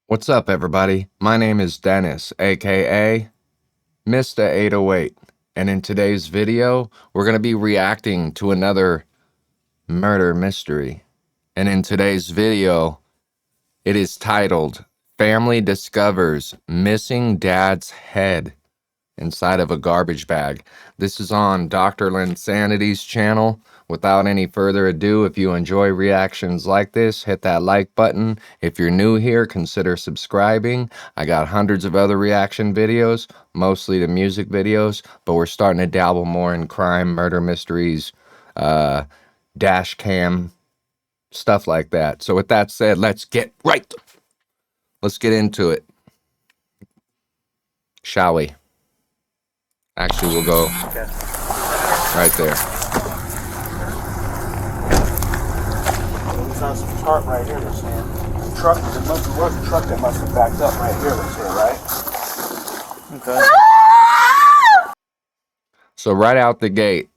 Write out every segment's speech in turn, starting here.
What's up, everybody? My name is Dennis, aka Mr. 808, and in today's video, we're going to be reacting to another murder mystery. And in today's video, it is titled, Family Discovers Missing Dad's Head Inside of a Garbage Bag. This is on Dr. Linsanity's channel. Without any further ado, if you enjoy reactions like this, hit that like button. If you're new here, consider subscribing. I got hundreds of other reaction videos, mostly the music videos, but we're starting to dabble more in crime, murder mysteries, dash cam, stuff like that. So with that said, let's get into it. Shall we? Actually, we'll go right there. There's some chart right here that's saying the truck, there was a truck that must have backed up right here that's here, right? Okay. So right out the gate,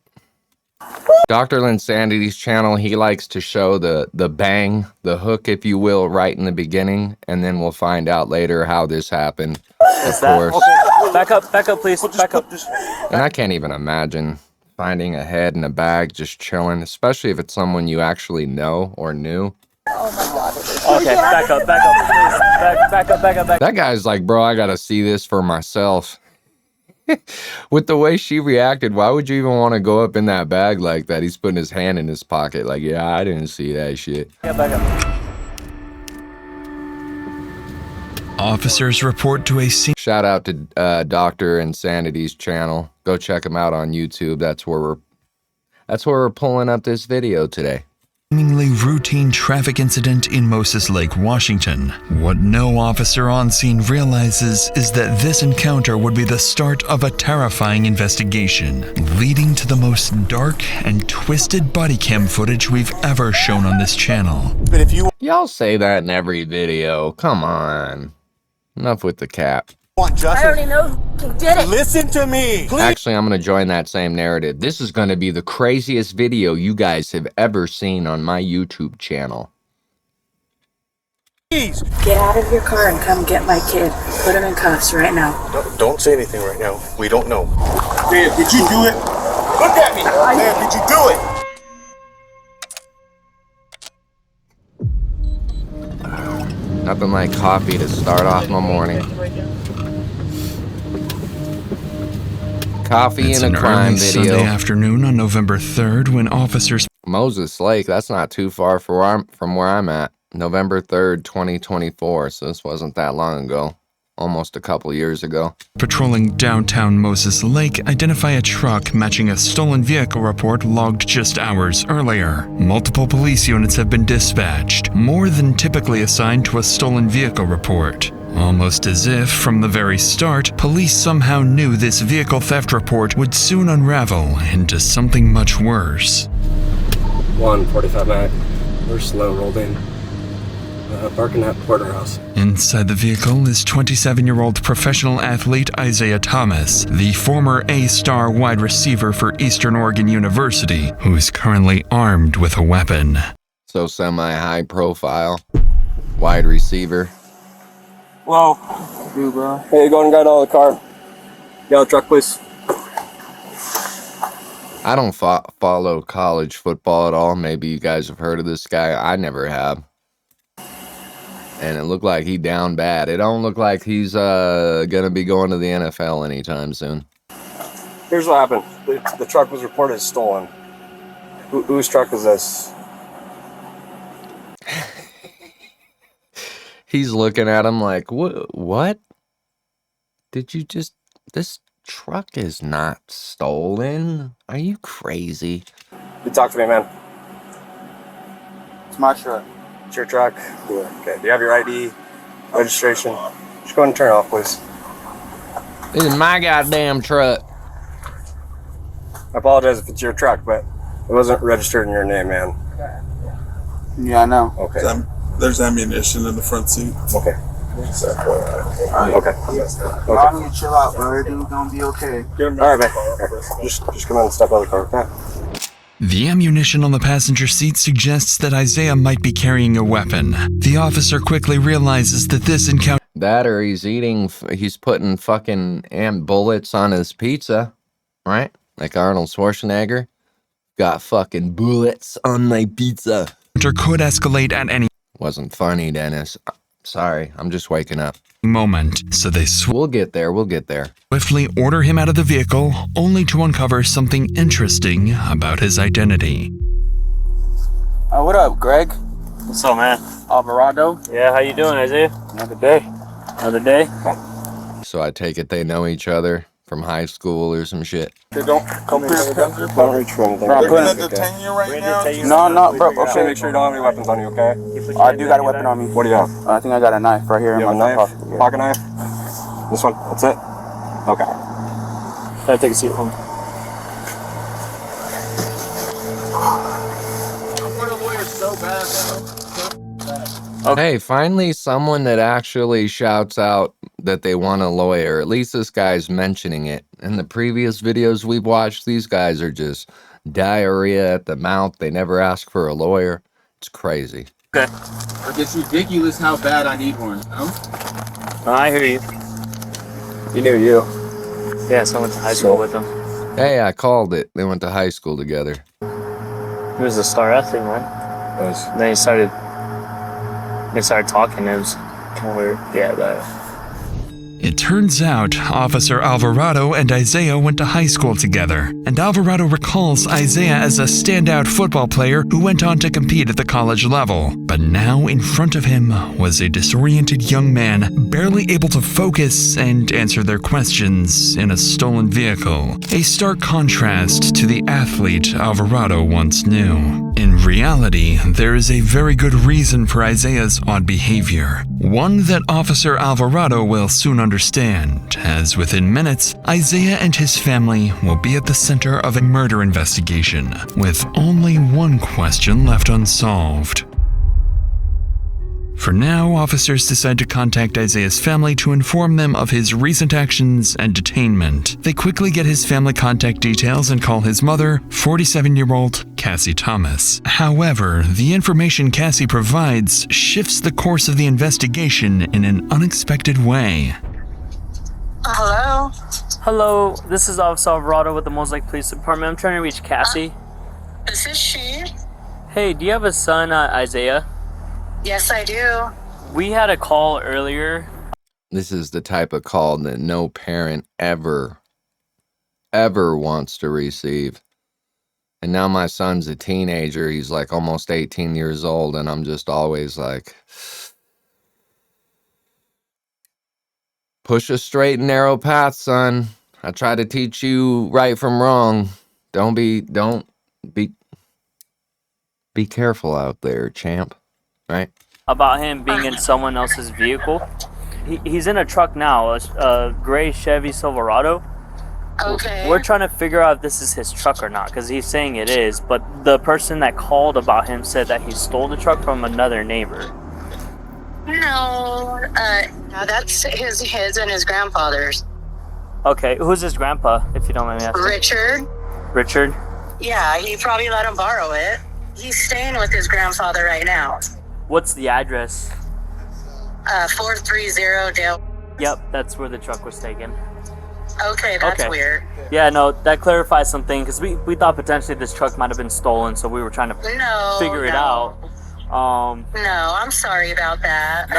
Dr. Linsanity's channel, he likes to show the bang, the hook, if you will, right in the beginning, and then we'll find out later how this happened, of course. Okay. Back up, please. Back up. And I can't even imagine finding a head in a bag just chilling, especially if it's someone you actually know or knew. Oh my God. Okay, back up, please. Back up. That guy's like, bro, I gotta see this for myself. With the way she reacted, why would you even want to go up in that bag like that? He's putting his hand in his pocket like, yeah, I didn't see that shit. Yeah, back up. Officers report to a scene. Shout out to Dr. Insanity's channel. Go check him out on YouTube. That's where we're pulling up this video today. Seemingly routine traffic incident in Moses Lake, Washington. What no officer on scene realizes is that this encounter would be the start of a terrifying investigation, leading to the most dark and twisted body cam footage we've ever shown on this channel. But if you Y'all say that in every video. Come on. Enough with the cap. want justice, I already know who did it. listen to me. Please. Actually, I'm going to join that same narrative. This is going to be the craziest video you guys have ever seen on my YouTube channel. Please. Get out of your car and come get my kid. Put him in cuffs right now. Don't say anything right now. We don't know. Dad, did you do it? Look at me. Dad, did you do it? Nothing like coffee to start off my morning. Coffee It's in an a crime early video. Sunday afternoon on November 3rd when officers Moses Lake, that's not too far from where I'm at. November 3rd, 2024, so this wasn't that long ago. Almost a couple years ago. patrolling downtown Moses Lake identify a truck matching a stolen vehicle report logged just hours earlier. Multiple police units have been dispatched, more than typically assigned to a stolen vehicle report. Almost as if, from the very start, police somehow knew this vehicle theft report would soon unravel into something much worse. 145 Mac. We're slow rolled in. Parking at Porterhouse. Inside the vehicle is 27-year-old professional athlete Isaiah Thomas, the former A-star wide receiver for Eastern Oregon University, who is currently armed with a weapon. So semi-high profile. Wide receiver. Whoa. Hey, go and get out of the car. Get out of the truck, please. I don't follow college football at all. Maybe you guys have heard of this guy. I never have. And it looked like he down bad. It don't look like he's gonna be going to the NFL anytime soon. Here's what happened. The truck was reported stolen. Whose truck is this? He's looking at him like, what? Did you just... This truck is not stolen? Are you crazy? You talk to me, man. It's my truck. It's your truck? Yeah. Okay. Do you have your ID? Registration? Just go ahead and turn it off, please. This is my goddamn truck. I apologize if it's your truck, but it wasn't registered in your name, man. Yeah, I know. Okay. There's ammunition in the front seat. Okay. Okay. As long as you chill out, bro. Everything's gonna be okay. All right, man. Just come on and step out of the car, okay? The ammunition on the passenger seat suggests that Isaiah might be carrying a weapon. The officer quickly realizes that this encounter That or he's putting fucking bullets on his pizza, right? Like Arnold Schwarzenegger. Got fucking bullets on my pizza. could escalate at any Wasn't funny, Dennis. Sorry, I'm just waking up. moment, so they We'll get there, we'll get there. swiftly order him out of the vehicle, only to uncover something interesting about his identity. What up, Greg? What's up, man? Alvarado? Yeah, how you doing, Isaiah? Another day. Another day? So I take it they know each other from high school or some shit. They don't come here. Don't reach for anything. They're Put gonna it- detain you right now. No, bro. Okay, Okay. make sure you don't have any weapons on you, okay? I do got a weapon on me. What do you have? I think I got a knife right here. You have in a my knife? pocket. Yeah. Pocket knife? This one? That's it? Okay. Gotta take a seat home. Hey, finally someone that actually shouts out that they want a lawyer. At least this guy's mentioning it. In the previous videos we've watched, these guys are just diarrhea at the mouth. They never ask for a lawyer. It's crazy. Okay. It's ridiculous how bad I need one. No? I hear you. You knew you. Yeah, so I went to high school with him. Hey, I called it. They went to high school together. He was a star athlete, man. And then they started talking. It was kind of weird. Yeah, that. It turns out Officer Alvarado and Isaiah went to high school together, and Alvarado recalls Isaiah as a standout football player who went on to compete at the college level. But now in front of him was a disoriented young man, barely able to focus and answer their questions in a stolen vehicle. A stark contrast to the athlete Alvarado once knew. In reality, there is a very good reason for Isaiah's odd behavior. One that Officer Alvarado will soon understand, as within minutes, Isaiah and his family will be at the center of a murder investigation, with only one question left unsolved. For now, officers decide to contact Isaiah's family to inform them of his recent actions and detainment. They quickly get his family contact details and call his mother, 47-year-old Cassie Thomas. However, the information Cassie provides shifts the course of the investigation in an unexpected way. Hello? Hello, this is Officer Alvarado with the Mosaic Police Department. I'm trying to reach Cassie. This is she. Hey, do you have a son, Isaiah? Yes, I do. We had a call earlier. This is the type of call that no parent ever wants to receive. And now my son's a teenager. He's like almost 18 years old, and I'm just always like, push a straight and narrow path, son. I try to teach you right from wrong. Don't be careful out there, champ. Right? About him being in someone else's vehicle. He's in a truck now, a gray Chevy Silverado. Okay. We're trying to figure out if this is his truck or not, because he's saying it is, but the person that called about him said that he stole the truck from another neighbor. No, that's his and his grandfather's. Okay, who's his grandpa, if you don't mind me asking? Richard? Richard? Yeah, he probably let him borrow it. He's staying with his grandfather right now. What's the address? 430 Dale. Yep, that's where the truck was taken. Okay, that's Okay. weird. Yeah, no, that clarifies something, because we thought potentially this truck might have been stolen, so we were trying to No. figure it out. No, I'm sorry about that.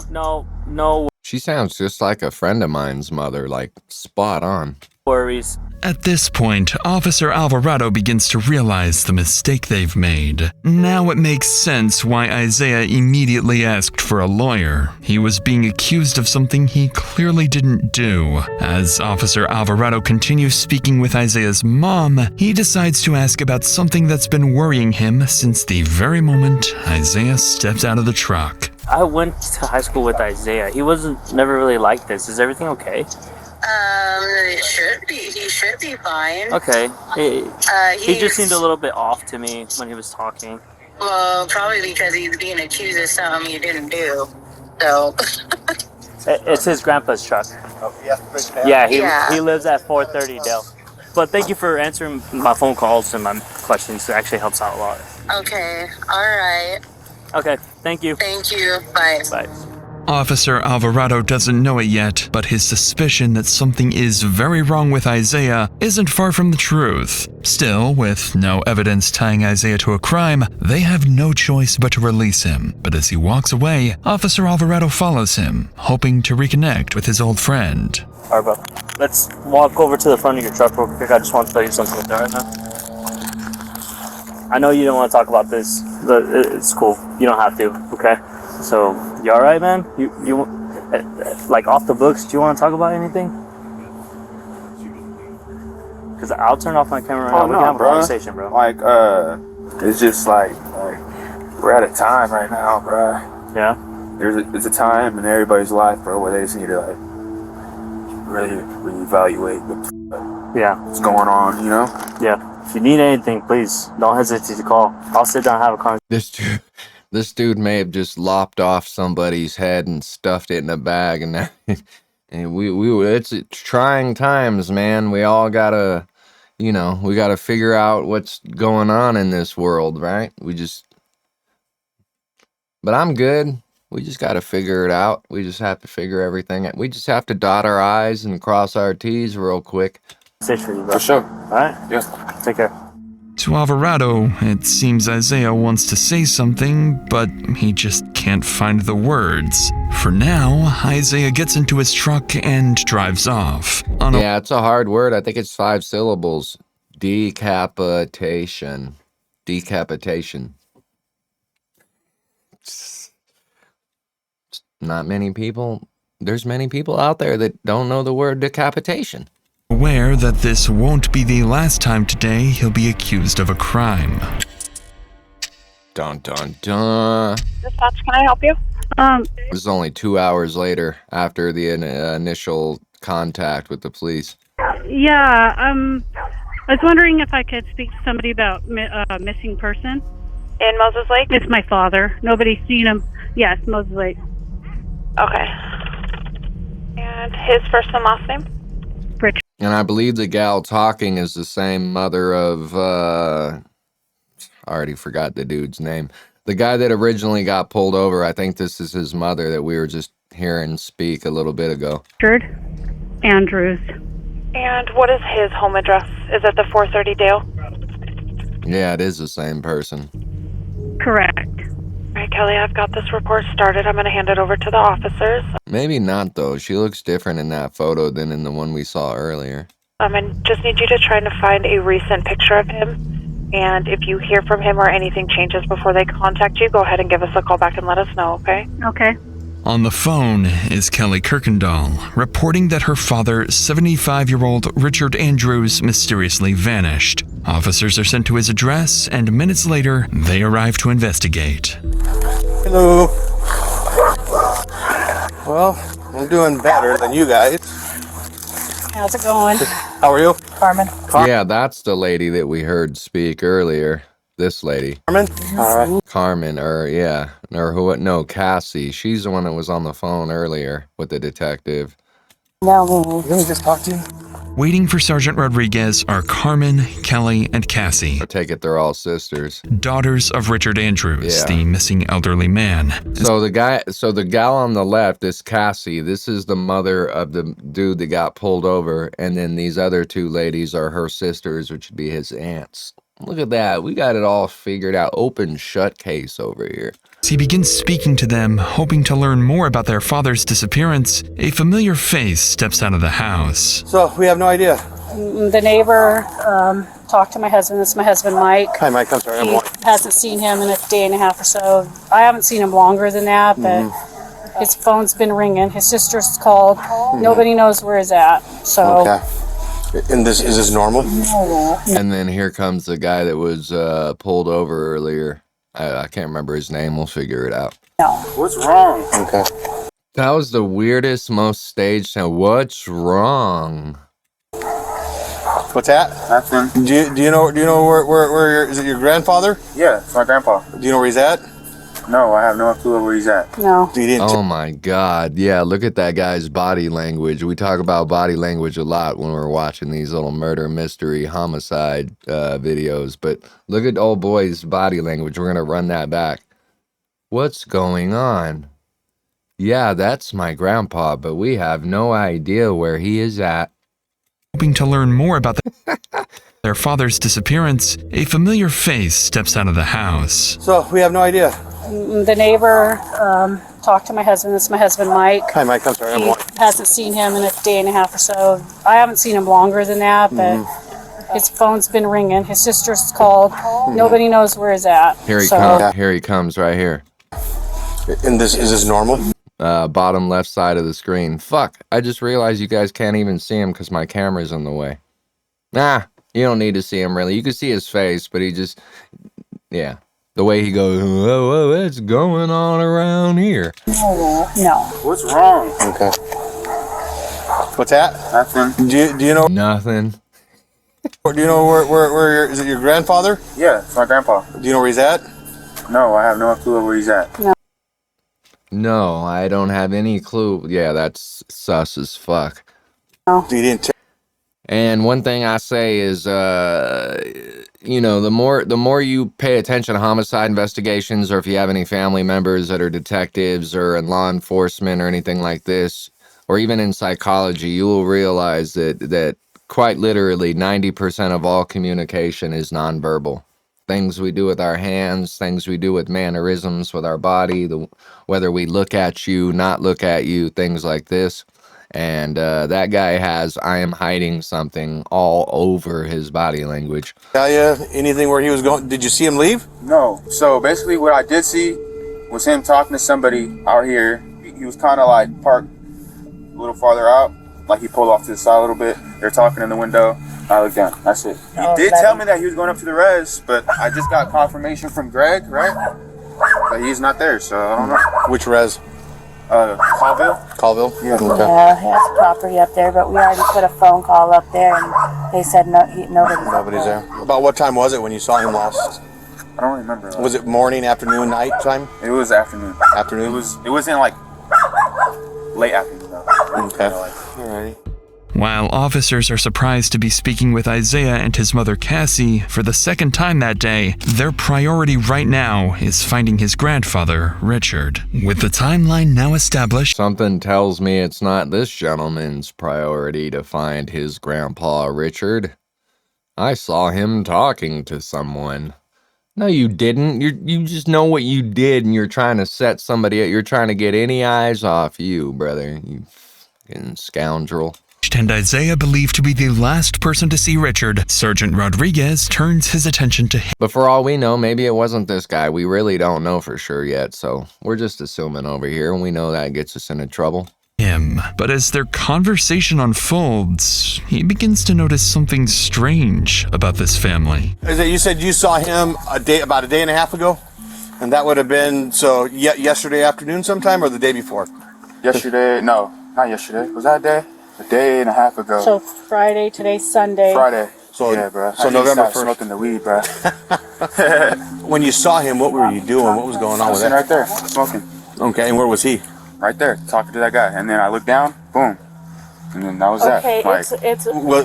No She sounds just like a friend of mine's mother, like spot on. worries. At this point, Officer Alvarado begins to realize the mistake they've made. Now it makes sense why Isaiah immediately asked for a lawyer. He was being accused of something he clearly didn't do. As Officer Alvarado continues speaking with Isaiah's mom, he decides to ask about something that's been worrying him since the very moment Isaiah stepped out of the truck. I went to high school with Isaiah. He never really like this. Is everything okay? It should be. He should be fine. Okay. He He's just seemed a little bit off to me when he was talking. Well, probably because he's being accused of something he didn't do. So. It's his grandpa's truck. Oh, Yeah, he Yeah. lives at 430 Dale. But thank you for answering my phone calls and my questions. It actually helps out a lot. Okay. All right. Okay, thank you. Thank you. Bye. Bye. Officer Alvarado doesn't know it yet, but his suspicion that something is very wrong with Isaiah isn't far from the truth. Still, with no evidence tying Isaiah to a crime, they have no choice but to release him. But as he walks away, Officer Alvarado follows him, hoping to reconnect with his old friend. Alright, bro. Let's walk over to the front of your truck real quick. I just want to tell you something with that right now. I know you don't want to talk about this, but it's cool. You don't have to, okay? So, you alright, man? You like off the books, do you want to talk about anything? Because I'll turn off my camera right now. We can have a conversation, bro. Like, it's just like we're at a time right now, bro. Yeah? It's a time in everybody's life, bro, where they just need to, like, really reevaluate what's going on, you know? Yeah. If you need anything, please don't hesitate to call. I'll sit down and have a conversation. This dude may have just lopped off somebody's head and stuffed it in a bag, and it's trying times, man. We all gotta, we gotta figure out what's going on in this world, right? But I'm good. We just gotta figure it out. We just have to figure everything out. We just have to dot our I's and cross our T's real quick. For you, bro. For sure. Alright? Yeah. Take care. To Alvarado, it seems Isaiah wants to say something, but he just can't find the words. For now, Isaiah gets into his truck and drives off. Yeah, it's a hard word. I think it's 5 syllables. Decapitation. Decapitation. Not many people. There's many people out there that don't know the word decapitation. Aware that this won't be the last time today he'll be accused of a crime. Dun dun dun. Dispatch, can I help you? This is only 2 hours later after the initial contact with the police. Yeah, I was wondering if I could speak to somebody about missing person. In Moses Lake? It's my father. Nobody's seen him. Yes, Moses Lake. Okay. And his first and last name? Richard. And I believe the gal talking is the same mother of, I already forgot the dude's name. The guy that originally got pulled over, I think this is his mother that we were just hearing speak a little bit ago. Richard Andrews. And what is his home address? Is it the 430 Dale? Yeah, it is the same person. Correct. All right, Kelly, I've got this report started. I'm going to hand it over to the officers. Maybe not, though. She looks different in that photo than in the one we saw earlier. I just need you to try to find a recent picture of him. And if you hear from him or anything changes before they contact you, go ahead and give us a call back and let us know, okay? Okay. On the phone is Kelly Kirkendall, reporting that her father, 75-year-old Richard Andrews, mysteriously vanished. Officers are sent to his address, and minutes later, they arrive to investigate. Hello. Well, I'm doing better than you guys. How's it going? How are you? Carmen. Yeah, that's the lady that we heard speak earlier. This lady. Carmen? All right. Carmen, no, Cassie. She's the one that was on the phone earlier with the detective. No. Let me just talk to you. Waiting for Sergeant Rodriguez are Carmen, Kelly, and Cassie. I take it they're all sisters. Daughters of Richard Andrews, Yeah. the missing elderly man. So the gal on the left is Cassie. This is the mother of the dude that got pulled over. And then these other 2 ladies are her sisters, which would be his aunts. Look at that. We got it all figured out. Open shut case over here. As he begins speaking to them, hoping to learn more about their father's disappearance, a familiar face steps out of the house. So, we have no idea. The neighbor talked to my husband. This is my husband, Mike. Hi, Mike. I'm sorry. He hasn't seen him in a day and a half or so. I haven't seen him longer than that, but his phone's been ringing. His sister's called. Nobody knows where he's at. So. Okay. And is this normal? And then here comes the guy that was pulled over earlier. I can't remember his name. We'll figure it out. No. What's wrong? Okay. That was the weirdest, most staged sound. What's wrong? What's that? Nothing. Do you know where is it your grandfather? Yeah, it's my grandpa. Do you know where he's at? No, I have no clue where he's at. No. You didn't. Oh my God. Yeah, look at that guy's body language. We talk about body language a lot when we're watching these little murder, mystery, homicide videos. But look at old boy's body language. We're going to run that back. What's going on? Yeah, that's my grandpa, but we have no idea where he is at. Hoping to learn more about their father's disappearance, a familiar face steps out of the house. So we have no idea. The neighbor talked to my husband. This is my husband, Mike. Hi, Mike. I'm sorry. He hasn't seen him in a day and a half or so. I haven't seen him longer than that, but his phone's been ringing. His sister's called. Nobody knows where he's at. Here he comes. Here he comes right here. And is this normal? Bottom left side of the screen. Fuck, I just realized you guys can't even see him because my camera's in the way. Nah, you don't need to see him really. You can see his face, but he just, yeah. The way he goes, whoa, what's going on around here? No. What's wrong? Okay. What's that? Nothing. Do you know? Nothing. Do you know where is it your grandfather? Yeah, it's my grandpa. Do you know where he's at? No, I have no clue where he's at. No, I don't have any clue. Yeah, that's sus as fuck. You didn't. And one thing I say is, you know, the more you pay attention to homicide investigations, or if you have any family members that are detectives or in law enforcement or anything like this, or even in psychology, you will realize that quite literally 90% of all communication is nonverbal. Things we do with our hands, things we do with mannerisms with our body, whether we look at you, not look at you, things like this. And that guy has I am hiding something all over his body language. Tell you anything where he was going? Did you see him leave? No. So basically what I did see was him talking to somebody out here. He was kind of like parked a little farther out. Like he pulled off to the side a little bit. They're talking in the window. I looked down. That's it. He did tell me that he was going up to the res, but I just got confirmation from Greg, right? But he's not there, so I don't know. Which res? Colville? Colville? Yeah. Okay. Yeah, he has property up there, but we already put a phone call up there, and they said nobody's there. About what time was it when you saw him last? I don't remember. Was it morning, afternoon, night time? It was afternoon. Afternoon? It wasn't like late afternoon though. Okay. Alrighty. While officers are surprised to be speaking with Isaiah and his mother Cassie for the second time that day, their priority right now is finding his grandfather, Richard. With the timeline now established, Something tells me it's not this gentleman's priority to find his grandpa, Richard. I saw him talking to someone. No, you didn't. You just know what you did, and you're trying to set somebody up. You're trying to get any eyes off you, brother. You fucking scoundrel. and Isaiah believed to be the last person to see Richard, Sergeant Rodriguez turns his attention to him. But for all we know, maybe it wasn't this guy. We really don't know for sure yet, so we're just assuming over here, and we know that gets us into trouble. But as their conversation unfolds, he begins to notice something strange about this family. You said you saw him about a day and a half ago? And that would have been, yesterday afternoon sometime or the day before? Yesterday, no, not yesterday. Was that a day? A day and a half ago. So Friday, today's Sunday. Friday. So yeah, bro. So November 1st. Smoking the weed, bro. When you saw him, what were you doing? What was going on with that? Right there, smoking. Okay, and where was he? Right there, talking to that guy. And then I looked down, boom. And then that was that. Okay, Like,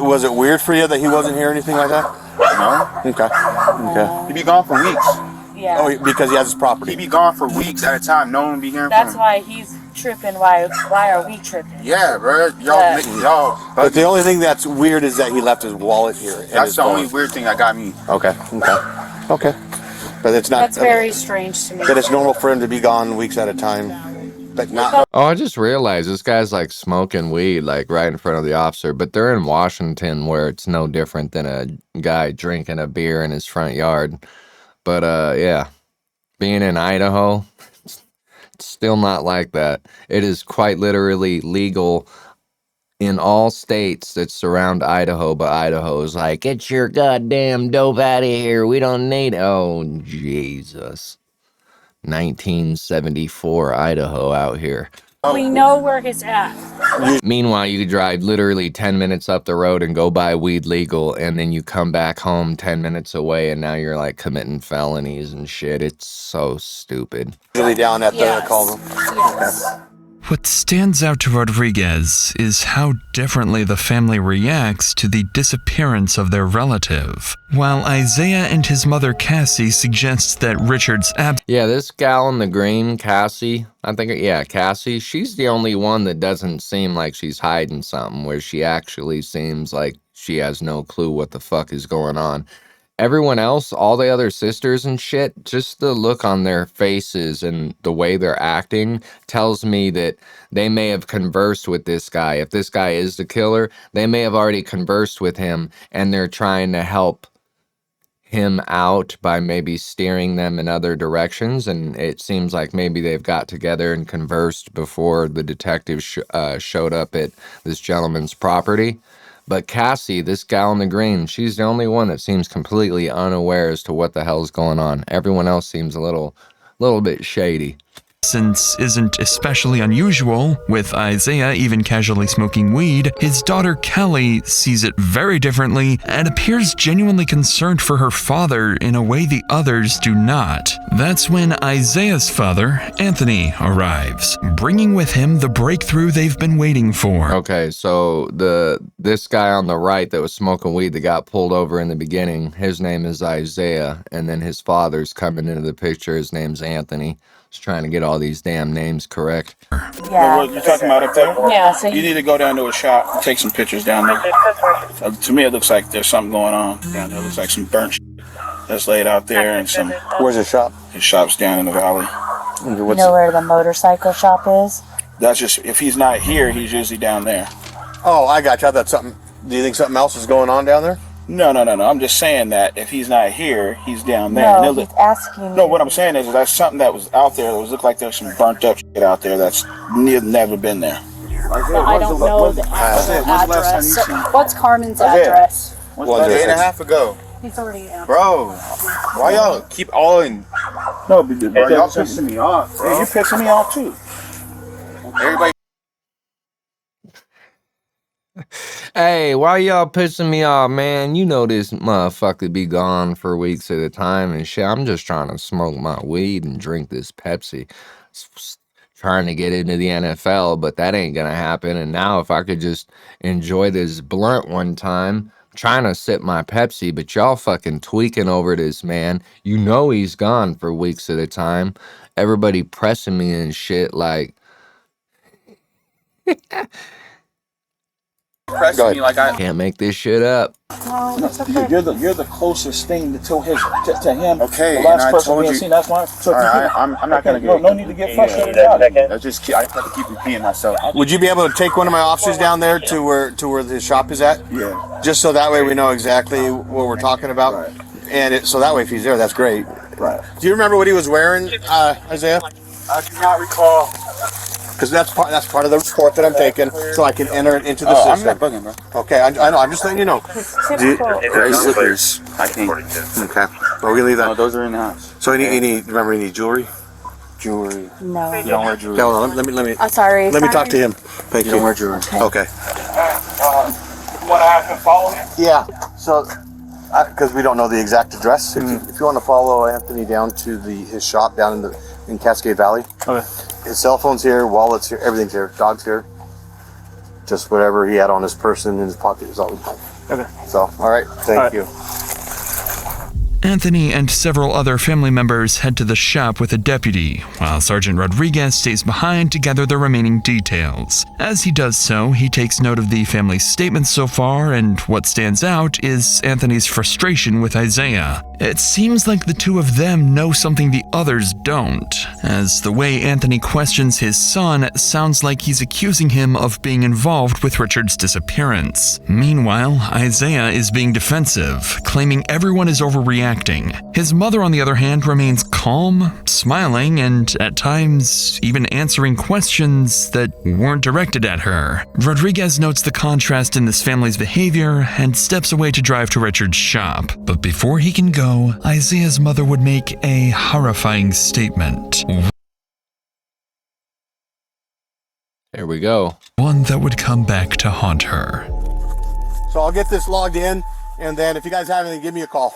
Was it weird for you that he wasn't here or anything like that? no. Okay. He'd be gone for weeks. Yeah. Oh, because he has his property. He'd be gone for weeks at a time. No one would be hearing That's from him. why he's tripping. Why are we tripping? Yeah, bro. Y'all. But the only thing that's weird is that he left his wallet here. and That's his the phone. only weird thing that got me. Okay. But it's not. That's very strange to me. That it's normal for him to be gone weeks at a time. But not. Oh, I just realized this guy's like smoking weed, like right in front of the officer, but they're in Washington where it's no different than a guy drinking a beer in his front yard. But, yeah, being in Idaho, it's still not like that. It is quite literally legal in all states that surround Idaho, but Idaho's like, get your goddamn dope out of here. We don't need it. Oh, Jesus. 1974 Idaho out here. We know where he's at. Meanwhile, you drive literally 10 minutes up the road and go buy weed legal, and then you come back home 10 minutes away, and now you're like committing felonies and shit. It's so stupid. Usually down at the column. Yes. What stands out to Rodriguez is how differently the family reacts to the disappearance of their relative. While Isaiah and his mother Cassie suggest that Richard's Yeah, this gal in the green, Cassie, Cassie, she's the only one that doesn't seem like she's hiding something, where she actually seems like she has no clue what the fuck is going on. Everyone else, all the other sisters and shit, just the look on their faces and the way they're acting tells me that they may have conversed with this guy. If this guy is the killer, they may have already conversed with him, and they're trying to help him out by maybe steering them in other directions. And it seems like maybe they've got together and conversed before the detective showed up at this gentleman's property. But Cassie, this gal in the green, she's the only one that seems completely unaware as to what the hell's going on. Everyone else seems a little bit shady. Isn't especially unusual, with Isaiah even casually smoking weed. His daughter Kelly sees it very differently and appears genuinely concerned for her father in a way the others do not. That's when Isaiah's father, Anthony, arrives, bringing with him the breakthrough they've been waiting for. Okay, so this guy on the right that was smoking weed that got pulled over in the beginning, his name is Isaiah, and then his father's coming into the picture. His name's Anthony. Just trying to get all these damn names correct. Yeah. What you're talking about up there? Yeah, so You need to go down to a shop and take some pictures down there. To me, it looks like there's something going on down there. It looks like some burnt shit that's laid out there, and some. Where's his shop? His shop's down in the valley. you know where the motorcycle shop is? That's just, if he's not here, he's usually down there. Oh, I got you. I thought something. Do you think something else is going on down there? No. I'm just saying that if he's not here, he's down there. No, he's asking. No, what I'm saying is that's something that was out there. It looked like there's some burnt up shit out there that's never been there. I don't know the address. What's Carmen's address? Well, a day and a half ago. He's already out. Bro, why y'all keep all in? No, but y'all pissing me off. Hey, you're pissing me off too. Everybody. Hey, why y'all pissing me off, man? You know this motherfucker be gone for weeks at a time and shit. I'm just trying to smoke my weed and drink this Pepsi. Trying to get into the NFL, but that ain't gonna happen. And now if I could just enjoy this blunt one time, I'm trying to sip my Pepsi, but y'all fucking tweaking over this, man. You know he's gone for weeks at a time. Everybody pressing me and shit like... Pressing me like I can't make this shit up. No, it's okay. You're the closest thing to him. Okay, the last and I person told we you. seen. That's why. So All right, I'm not gonna get. No need to get frustrated about it. I just I have to keep repeating myself. Would you be able to take one of my officers down there to where his shop is at? Yeah. Just so that way we know exactly what we're talking about. Right. And so that way if he's there, that's great. Right. Do you remember what he was wearing, Isaiah? I do not recall. Because that's part of the report that I'm taking, so I can enter it into the system. I'm not bugging, bro. Okay, I know. I'm just letting you know. Gray slippers. I can't. Okay, well we're gonna leave that. No, those are in the house. So you need jewelry? Jewelry. No. You don't wear jewelry. Yeah, hold on, let me. I'm sorry. Let me talk to him. Thank you. You don't wear jewelry. Okay. You want to have him follow him? Yeah. So, because we don't know the exact address, if you want to follow Anthony down to his shop down in Cascade Valley. Okay. His cell phone's here, wallet's here, everything's here, dog's here. Just whatever he had on his person in his pocket is all we have. Okay. So, all right, thank you. Anthony and several other family members head to the shop with a deputy, while Sergeant Rodriguez stays behind to gather the remaining details. As he does so, he takes note of the family's statements so far, and what stands out is Anthony's frustration with Isaiah. It seems like the two of them know something the others don't, as the way Anthony questions his son sounds like he's accusing him of being involved with Richard's disappearance. Meanwhile, Isaiah is being defensive, claiming everyone is overreacting. His mother, on the other hand, remains calm, smiling, and at times even answering questions that weren't directed at her. Rodriguez notes the contrast in this family's behavior and steps away to drive to Richard's shop. But before he can go, Isaiah's mother would make a horrifying statement. There we go. One that would come back to haunt her. So I'll get this logged in, and then if you guys have anything, give me a call.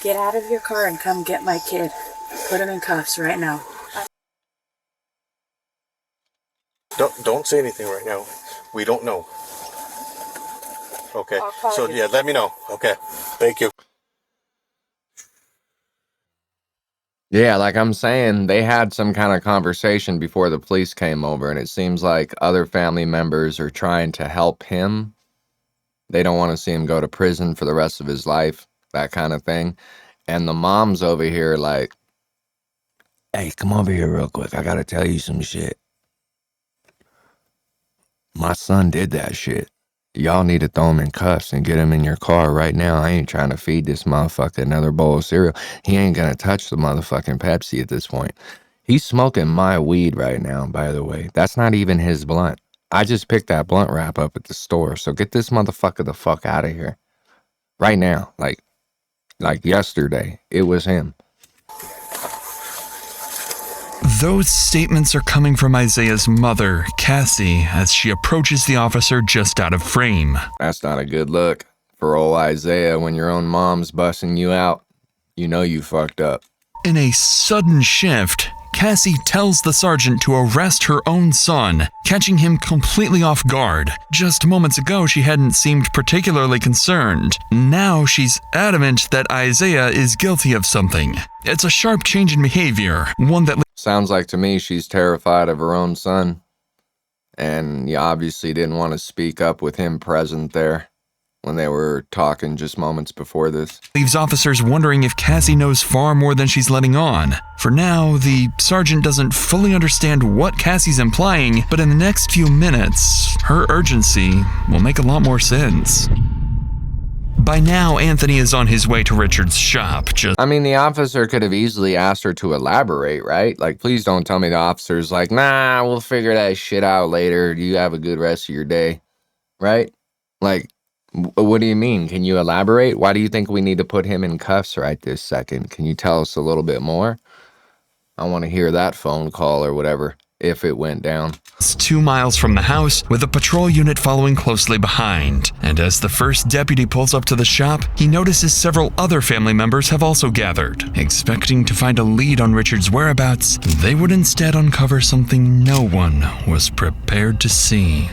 Get out of your car and come get my kid. Put him in cuffs right now. Don't say anything right now. We don't know. Okay. So yeah, let me know. Okay. Thank you. Yeah, like I'm saying, they had some kind of conversation before the police came over, and it seems like other family members are trying to help him. They don't want to see him go to prison for the rest of his life, that kind of thing. And the mom's over here like, hey, come over here real quick. I got to tell you some shit. My son did that shit. Y'all need to throw him in cuffs and get him in your car right now. I ain't trying to feed this motherfucker another bowl of cereal. He ain't gonna touch the motherfucking Pepsi at this point. He's smoking my weed right now, by the way. That's not even his blunt. I just picked that blunt wrap up at the store. So get this motherfucker the fuck out of here. Right now. Like yesterday. It was him. Those statements are coming from Isaiah's mother, Cassie, as she approaches the officer just out of frame. That's not a good look for old Isaiah when your own mom's busting you out. You know you fucked up. In a sudden shift, Cassie tells the sergeant to arrest her own son, catching him completely off guard. Just moments ago, she hadn't seemed particularly concerned. Now she's adamant that Isaiah is guilty of something. It's a sharp change in behavior, one that sounds like to me she's terrified of her own son. And you obviously didn't want to speak up with him present there when they were talking just moments before this. Leaves officers wondering if Cassie knows far more than she's letting on. For now, the sergeant doesn't fully understand what Cassie's implying, but in the next few minutes, her urgency will make a lot more sense. By now, Anthony is on his way to Richard's shop. I mean, the officer could have easily asked her to elaborate, right? Like, please don't tell me the officer's like, nah, we'll figure that shit out later. You have a good rest of your day, right? Like, what do you mean? Can you elaborate? Why do you think we need to put him in cuffs right this second? Can you tell us a little bit more? I want to hear that phone call or whatever, if it went down. It's 2 miles from the house, with a patrol unit following closely behind. And as the first deputy pulls up to the shop, he notices several other family members have also gathered. Expecting to find a lead on Richard's whereabouts, they would instead uncover something no one was prepared to see.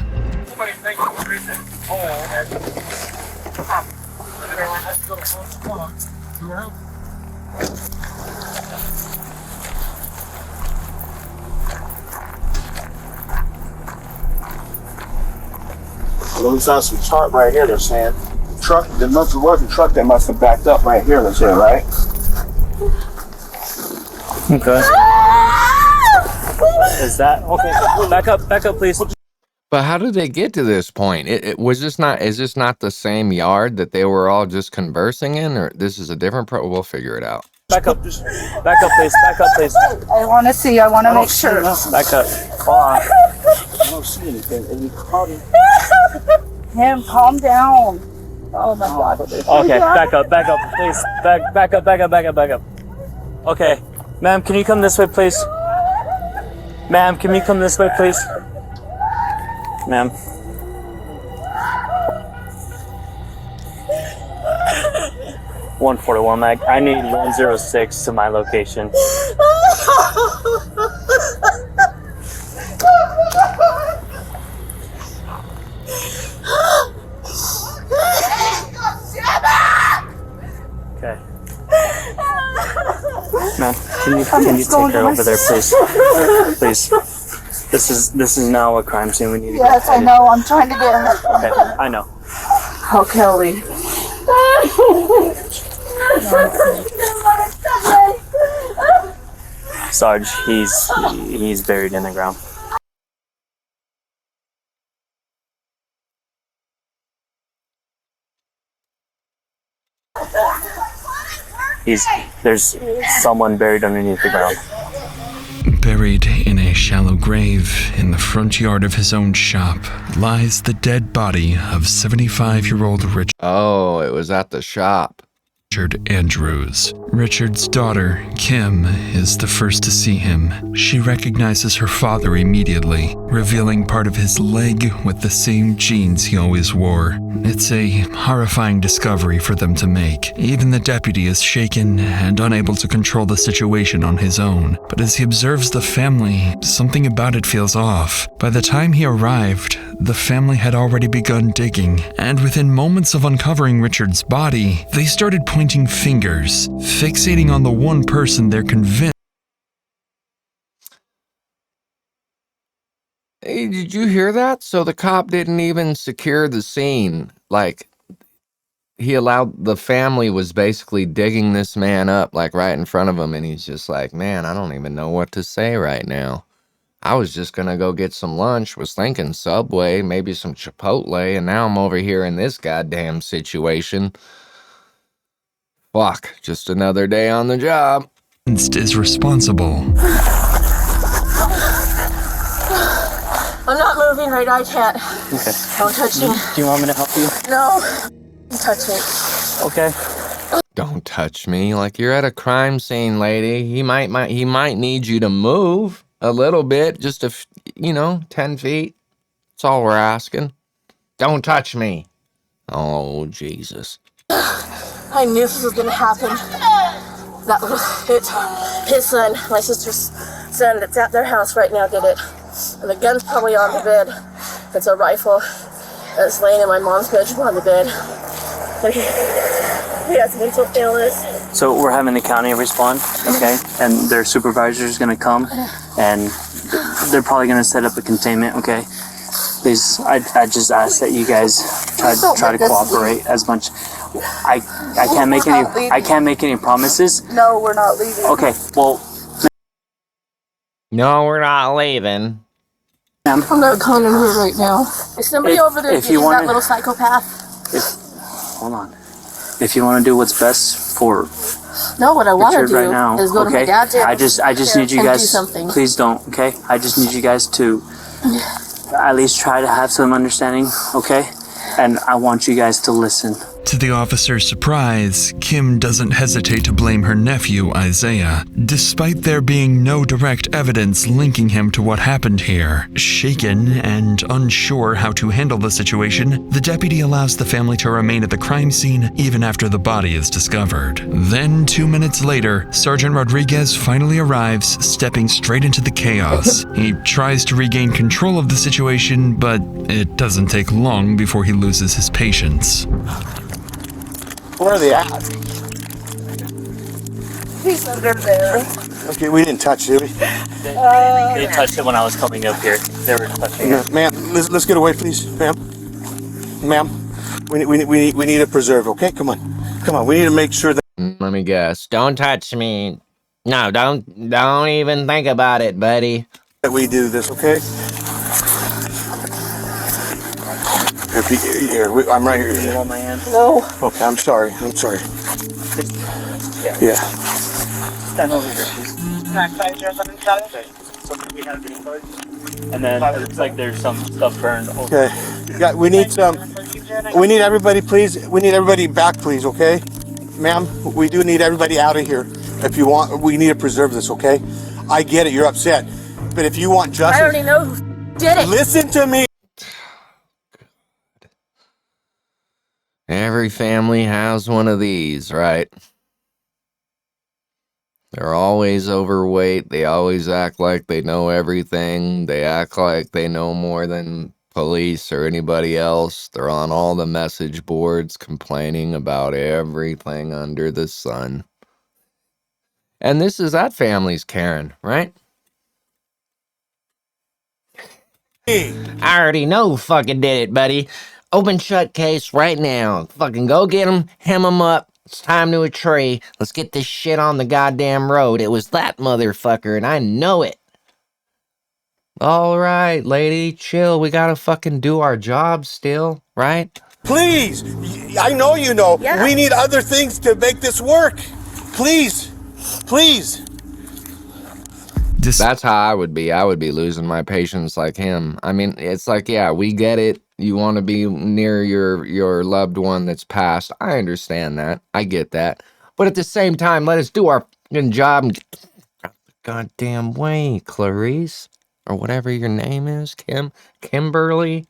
Lose on some chart right here, they're saying. Truck, there wasn't a truck that must have backed up right here, they're saying, right? Okay. Is that okay? Back up, please. But how did they get to this point? Is this not the same yard that they were all just conversing in, or this is a different we'll figure it out. Back up, please. Back up, please. I want to see. I want to make sure. Back up. Hold on. I don't see anything. Him, calm down. Oh my God. Okay, back up, please. Back up. Okay, ma'am, can you come this way, please? Ma'am, can you come this way, please? Ma'am. (141) mag. I need 106 to my location. Okay. Ma'am, can you take her over there, please? Please. This is now a crime scene. We need to Yes, I know. I'm trying to get her. Okay, I know. Oh, Kelly. Sarge, he's buried in the ground. There's someone buried underneath the ground. Buried in a shallow grave in the front yard of his own shop lies the dead body of 75-year-old Richard. Oh, it was at the shop. Richard Andrews. Richard's daughter, Kim, is the first to see him. She recognizes her father immediately, revealing part of his leg with the same jeans he always wore. It's a horrifying discovery for them to make. Even the deputy is shaken and unable to control the situation on his own. But as he observes the family, something about it feels off. By the time he arrived, the family had already begun digging, and within moments of uncovering Richard's body, they started pointing fingers, fixating on the one person they're convinced. Hey, did you hear that? So the cop didn't even secure the scene. Like, he allowed, the family was basically digging this man up, like right in front of him, and he's just like, man, I don't even know what to say right now. I was just gonna go get some lunch, was thinking Subway, maybe some Chipotle, and now I'm over here in this goddamn situation. Fuck, just another day on the job. Is responsible. I'm not moving right now, I can't. Okay. Don't touch me. Do you want me to help you? No. Don't touch me. Okay. Don't touch me, like you're at a crime scene, lady. He might need you to move a little bit, just 10 feet. That's all we're asking. Don't touch me. Oh, Jesus. I knew this was gonna happen. That was it. His son, my sister's son that's at their house right now did it. And the gun's probably on the bed. It's a rifle that's laying in my mom's bedroom on the bed. But he has mental illness. So we're having the county respond, okay? And their supervisor is going to come, and they're probably going to set up a containment, okay? Please, I just ask that you guys try to cooperate as much. I can't make any promises. No, we're not leaving. Okay, well. No, we're not leaving. I'm not going anywhere right now. Is somebody over there getting that little psychopath? Hold on. If you want to do what's best for no, what I want to do right now, is go to my dad's house. I just need you guys. Do something. Please don't, okay? I just need you guys to at least try to have some understanding, okay? And I want you guys to listen. To the officer's surprise, Kim doesn't hesitate to blame her nephew, Isaiah, despite there being no direct evidence linking him to what happened here. Shaken and unsure how to handle the situation, the deputy allows the family to remain at the crime scene even after the body is discovered. Then, 2 minutes later, Sergeant Rodriguez finally arrives, stepping straight into the chaos. He tries to regain control of the situation, but it doesn't take long before he loses his patience. Where are they at? He's under there. Okay, we didn't touch it, did we? They touched it when I was coming up here. They were touching it. Ma'am, let's get away, please, ma'am. Ma'am, we need a preserve, okay? Come on, we need to make sure that. Let me guess. Don't touch me. No, don't even think about it, buddy. That we do this, okay? Here, I'm right here. You want my hand? No. Okay, I'm sorry. Yeah. Stand over here, please. And then it looks like there's some stuff burned. Okay. Yeah, we need everybody, please. We need everybody back, please, okay? Ma'am, we do need everybody out of here. If you want, we need to preserve this, okay? I get it, you're upset. But if you want justice... I already know who did it. Listen to me. Every family has one of these, right? They're always overweight. They always act like they know everything. They act like they know more than police or anybody else. They're on all the message boards complaining about everything under the sun. And this is that family's Karen, right? I already know who fucking did it, buddy. Open shut case right now. Fucking go get him, hem him up. It's time to a tree. Let's get this shit on the goddamn road. It was that motherfucker, and I know it. All right, lady, chill. We gotta fucking do our job still, right? Please, I know you know. Yeah. We need other things to make this work. Please. That's how I would be. I would be losing my patience like him. I mean, it's like, yeah, we get it. You want to be near your loved one that's passed. I understand that. I get that. But at the same time, let us do our fucking job and get the fuck out the goddamn way, Clarice. Or whatever your name is, Kimberly.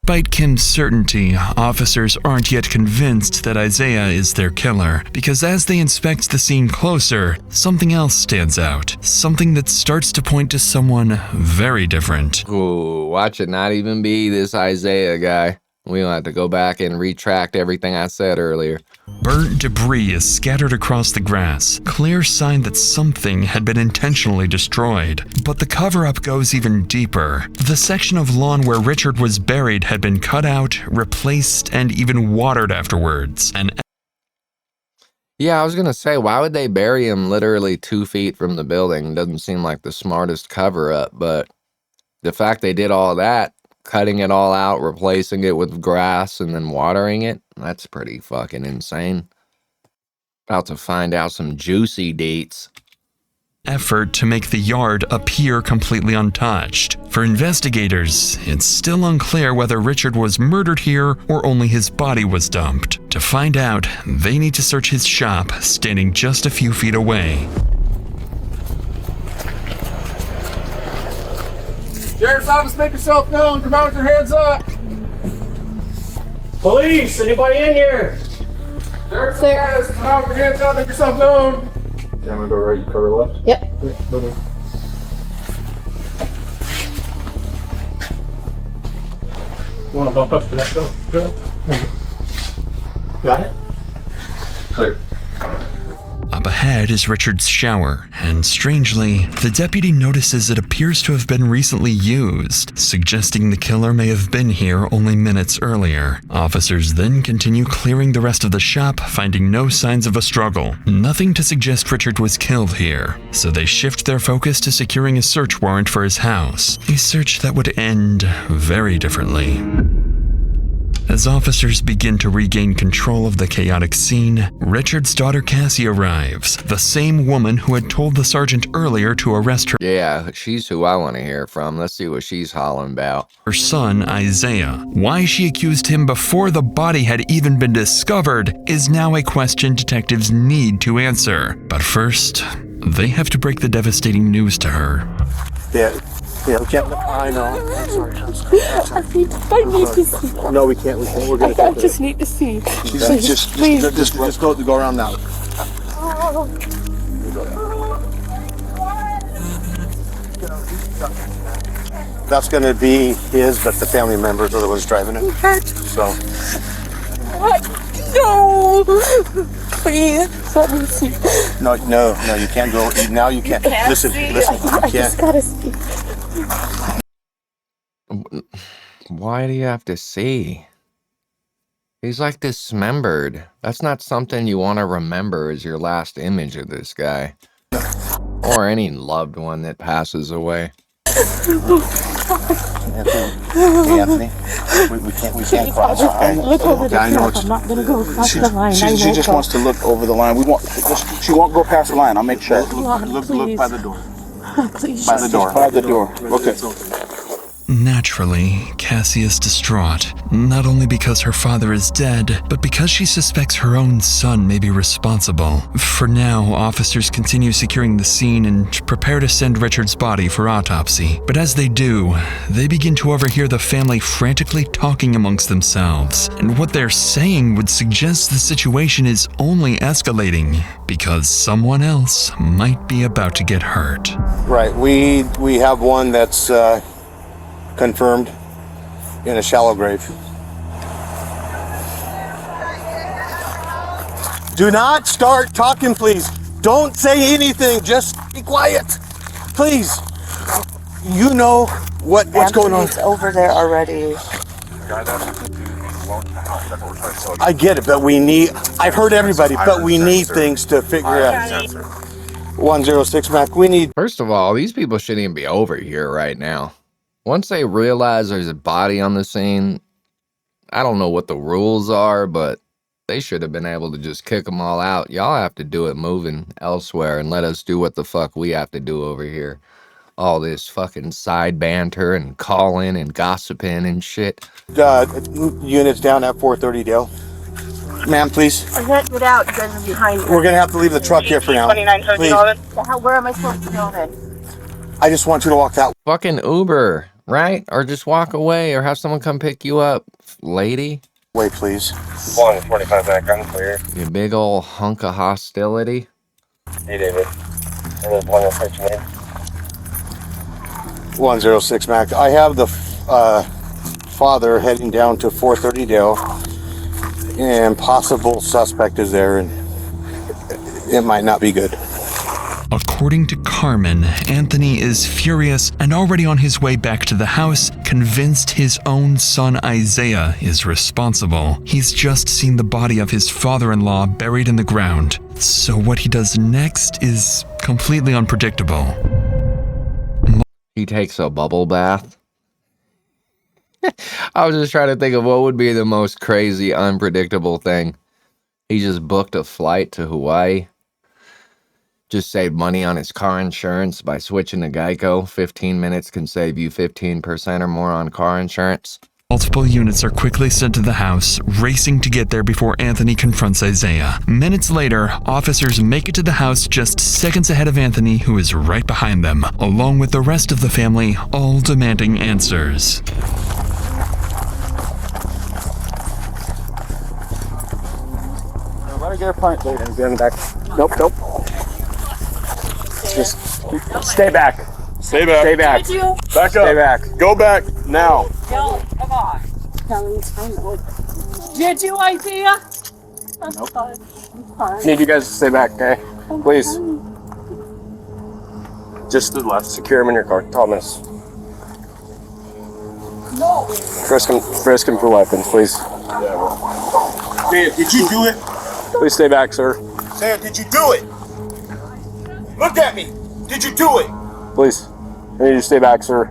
Despite Kim's certainty, officers aren't yet convinced that Isaiah is their killer, because as they inspect the scene closer, something else stands out. Something that starts to point to someone very different. Ooh, watch it not even be this Isaiah guy. We'll have to go back and retract everything I said earlier. Burnt debris is scattered across the grass, clear sign that something had been intentionally destroyed. But the cover-up goes even deeper. The section of lawn where Richard was buried had been cut out, replaced, and even watered afterwards. Yeah, I was gonna say, why would they bury him literally 2 feet from the building? Doesn't seem like the smartest cover-up, but the fact they did all that, cutting it all out, replacing it with grass, and then watering it, that's pretty fucking insane. About to find out some juicy deets. Effort to make the yard appear completely untouched. For investigators, it's still unclear whether Richard was murdered here or only his body was dumped. To find out, they need to search his shop, standing just a few feet away. Sheriff's office, make yourself known. Come out with your hands up. Police, anybody in here? Sheriff's office, come out with your hands up. Make yourself known. I'm gonna go right. You cover left. Yep. Go. You want to bump up to that door? Go. Got it. Clear. Up ahead is Richard's shower, and strangely, the deputy notices it appears to have been recently used, suggesting the killer may have been here only minutes earlier. Officers then continue clearing the rest of the shop, finding no signs of a struggle. Nothing to suggest Richard was killed here, so they shift their focus to securing a search warrant for his house, a search that would end very differently. As officers begin to regain control of the chaotic scene, Richard's daughter Cassie arrives, the same woman who had told the sergeant earlier to arrest her. Yeah, she's who I want to hear from. Let's see what she's hollering about. Her son, Isaiah. Why she accused him before the body had even been discovered is now a question detectives need to answer. But first, they have to break the devastating news to her. Yeah, we can't. I know. I'm sorry. I need to see. No, we can't. We're gonna. I just need to see. Just go around now. That's gonna be his, but the family members are the ones driving it. So. No. Please, let me see. No, you can't go. Now you can't. Listen. You I just gotta see. Why do you have to see? He's like dismembered. That's not something you want to remember as your last image of this guy. Or any loved one that passes away. Anthony, we can't cross the line. Look over the I know I'm not gonna go across the line. She just wants to look over the line. She won't go past the line. I'll make sure. Look by the door. Please. By the door. By the door. Okay. Naturally, Cassie is distraught, not only because her father is dead, but because she suspects her own son may be responsible. For now, officers continue securing the scene and prepare to send Richard's body for autopsy. But as they do, they begin to overhear the family frantically talking amongst themselves, and what they're saying would suggest the situation is only escalating, because someone else might be about to get hurt. Right, we have one that's confirmed in a shallow grave. Do not start talking, please. Don't say anything. Just be quiet, please. You know what's going on. It's over there already. I get it, but I've heard everybody, but we need things to figure out. 106 Mac, we need. First of all, these people shouldn't even be over here right now. Once they realize there's a body on the scene, I don't know what the rules are, but they should have been able to just kick them all out. Y'all have to do it moving elsewhere and let us do what the fuck we have to do over here. all this fucking side banter and calling and gossiping and shit. Units down at 430 Dale. Ma'am, please. I can't get out. You guys are behind me. We're gonna have to leave the truck here for now. 29 Please. Where am I supposed to go then? I just want you to walk that. Fucking Uber, right? Or just walk away or have someone come pick you up, lady. Wait, please. 145 background clear. You big ol' hunk of hostility. Hey, David. There's 106 name. 106 Mac. I have the father heading down to 430 Dale, and possible suspect is there, and it might not be good. According to Carmen, Anthony is furious and already on his way back to the house, convinced his own son Isaiah is responsible. He's just seen the body of his father-in-law buried in the ground. So what he does next is completely unpredictable. He takes a bubble bath. I was just trying to think of what would be the most crazy, unpredictable thing. He just booked a flight to Hawaii. Just saved money on his car insurance by switching to Geico. 15 minutes can save you 15% or more on car insurance. Multiple units are quickly sent to the house, racing to get there before Anthony confronts Isaiah. Minutes later, officers make it to the house just seconds ahead of Anthony, who is right behind them, along with the rest of the family, all demanding answers. Let her get her pint later. Be on the back. Nope. Just stay back. Stay back. Stay back. Did you? Back up. Stay back. Go back now. Yo, come on. Did you, Isaiah? Nope. Need you guys to stay back, okay? Please. Just to the left. Secure him in your car. Thomas. No. Frisk him for weapons, please. Man, did you do it? Please stay back, sir. Sam, did you do it? Look at me. Did you do it? Please. I need you to stay back, sir.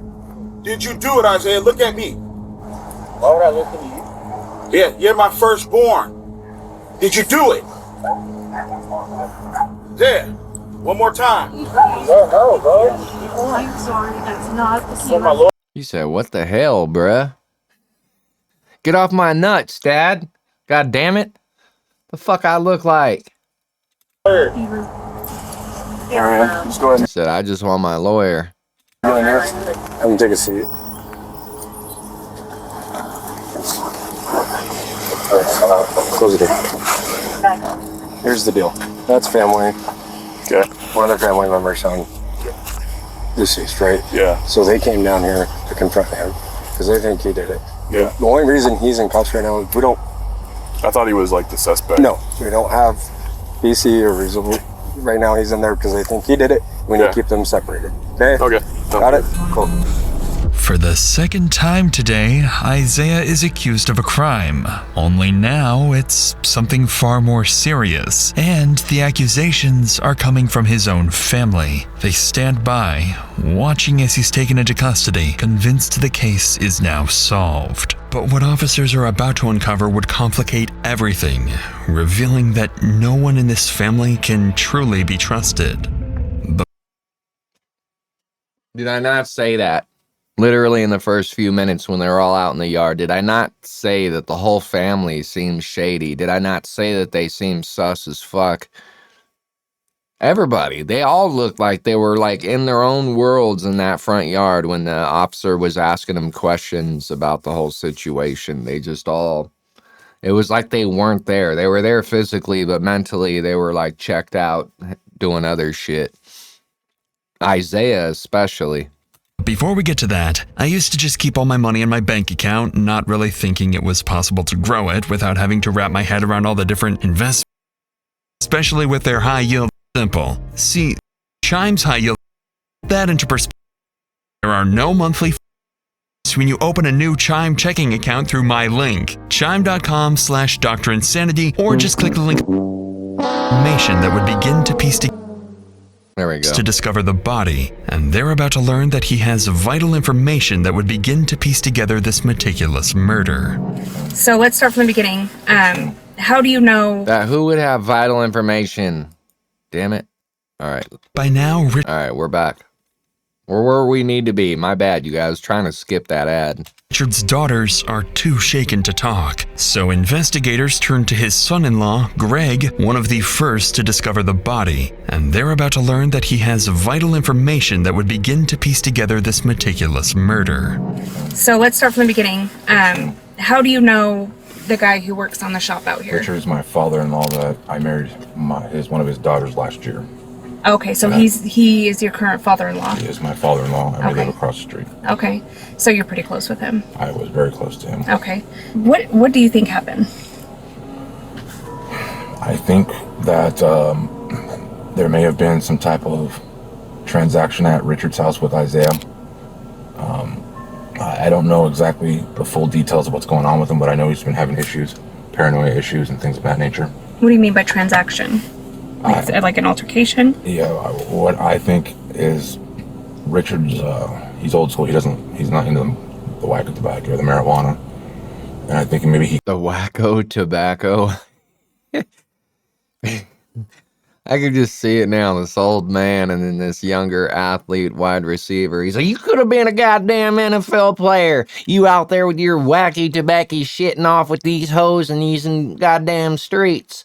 Did you do it, Isaiah? Look at me. Why would I listen to you? Yeah, you're my firstborn. Did you do it? There. One more time. No, bro. I'm sorry, that's not the Oh, my Lord. You said, what the hell, bruh? Get off my nuts, Dad. God damn it. The fuck I look like? Alright, just go ahead. He said, I just want my lawyer. Go in here. Have him take a seat. Close the door. Here's the deal. That's family. Okay. One of their family members on deceased, right? Yeah. So they came down here to confront him because they think he did it. Yeah. The only reason he's in cuffs right now is we don't. I thought he was like the suspect. No, we don't have PC or reasonable. Right now he's in there because they think he did it. We need to keep them separated. Okay? Okay. Got it? Cool. For the second time today, Isaiah is accused of a crime. Only now it's something far more serious, and the accusations are coming from his own family. They stand by, watching as he's taken into custody, convinced the case is now solved. But what officers are about to uncover would complicate everything, revealing that no one in this family can truly be trusted. Did I not say that? Literally in the first few minutes when they were all out in the yard, did I not say that the whole family seemed shady? Did I not say that they seemed sus as fuck? Everybody, they all looked like they were like in their own worlds in that front yard when the officer was asking them questions about the whole situation. They just all, it was like they weren't there. They were there physically, but mentally they were like checked out doing other shit. Isaiah especially. Before we get to that, I used to just keep all my money in my bank account, not really thinking it was possible to grow it without having to wrap my head around all the different investments, especially with their high yield. Simple. See, Chime's high yield, that into perspective. There are no monthly fees when you open a new Chime checking account through my link, chime.com/DrInsanity, or just click the link information that would begin to piece together. There we go. To discover the body, and they're about to learn that he has vital information that would begin to piece together this meticulous murder. So let's start from the beginning. How do you know that who would have vital information? Damn it. All right. By now, all right, we're back. We're where we need to be. My bad, you guys. Trying to skip that ad. Richard's daughters are too shaken to talk, so investigators turn to his son-in-law, Greg, one of the first to discover the body, and they're about to learn that he has vital information that would begin to piece together this meticulous murder. So let's start from the beginning. How do you know the guy who works on the shop out here? Richard is my father-in-law that I married one of his daughters last year. Okay, so he is your current father-in-law. He is my father-in-law, and we live across the street. Okay, so you're pretty close with him. I was very close to him. Okay, what do you think happened? I think that there may have been some type of transaction at Richard's house with Isaiah. I don't know exactly the full details of what's going on with him, but I know he's been having issues, paranoia issues, and things of that nature. What do you mean by transaction? Like an altercation? Yeah, what I think is Richard's, he's old school. He's not into the wacko tobacco or the marijuana. And I think maybe the wacko tobacco. I could just see it now, this old man and then this younger athlete wide receiver. He's like, you could have been a goddamn NFL player. You out there with your wacky tobacco shitting off with these hoes and using goddamn streets.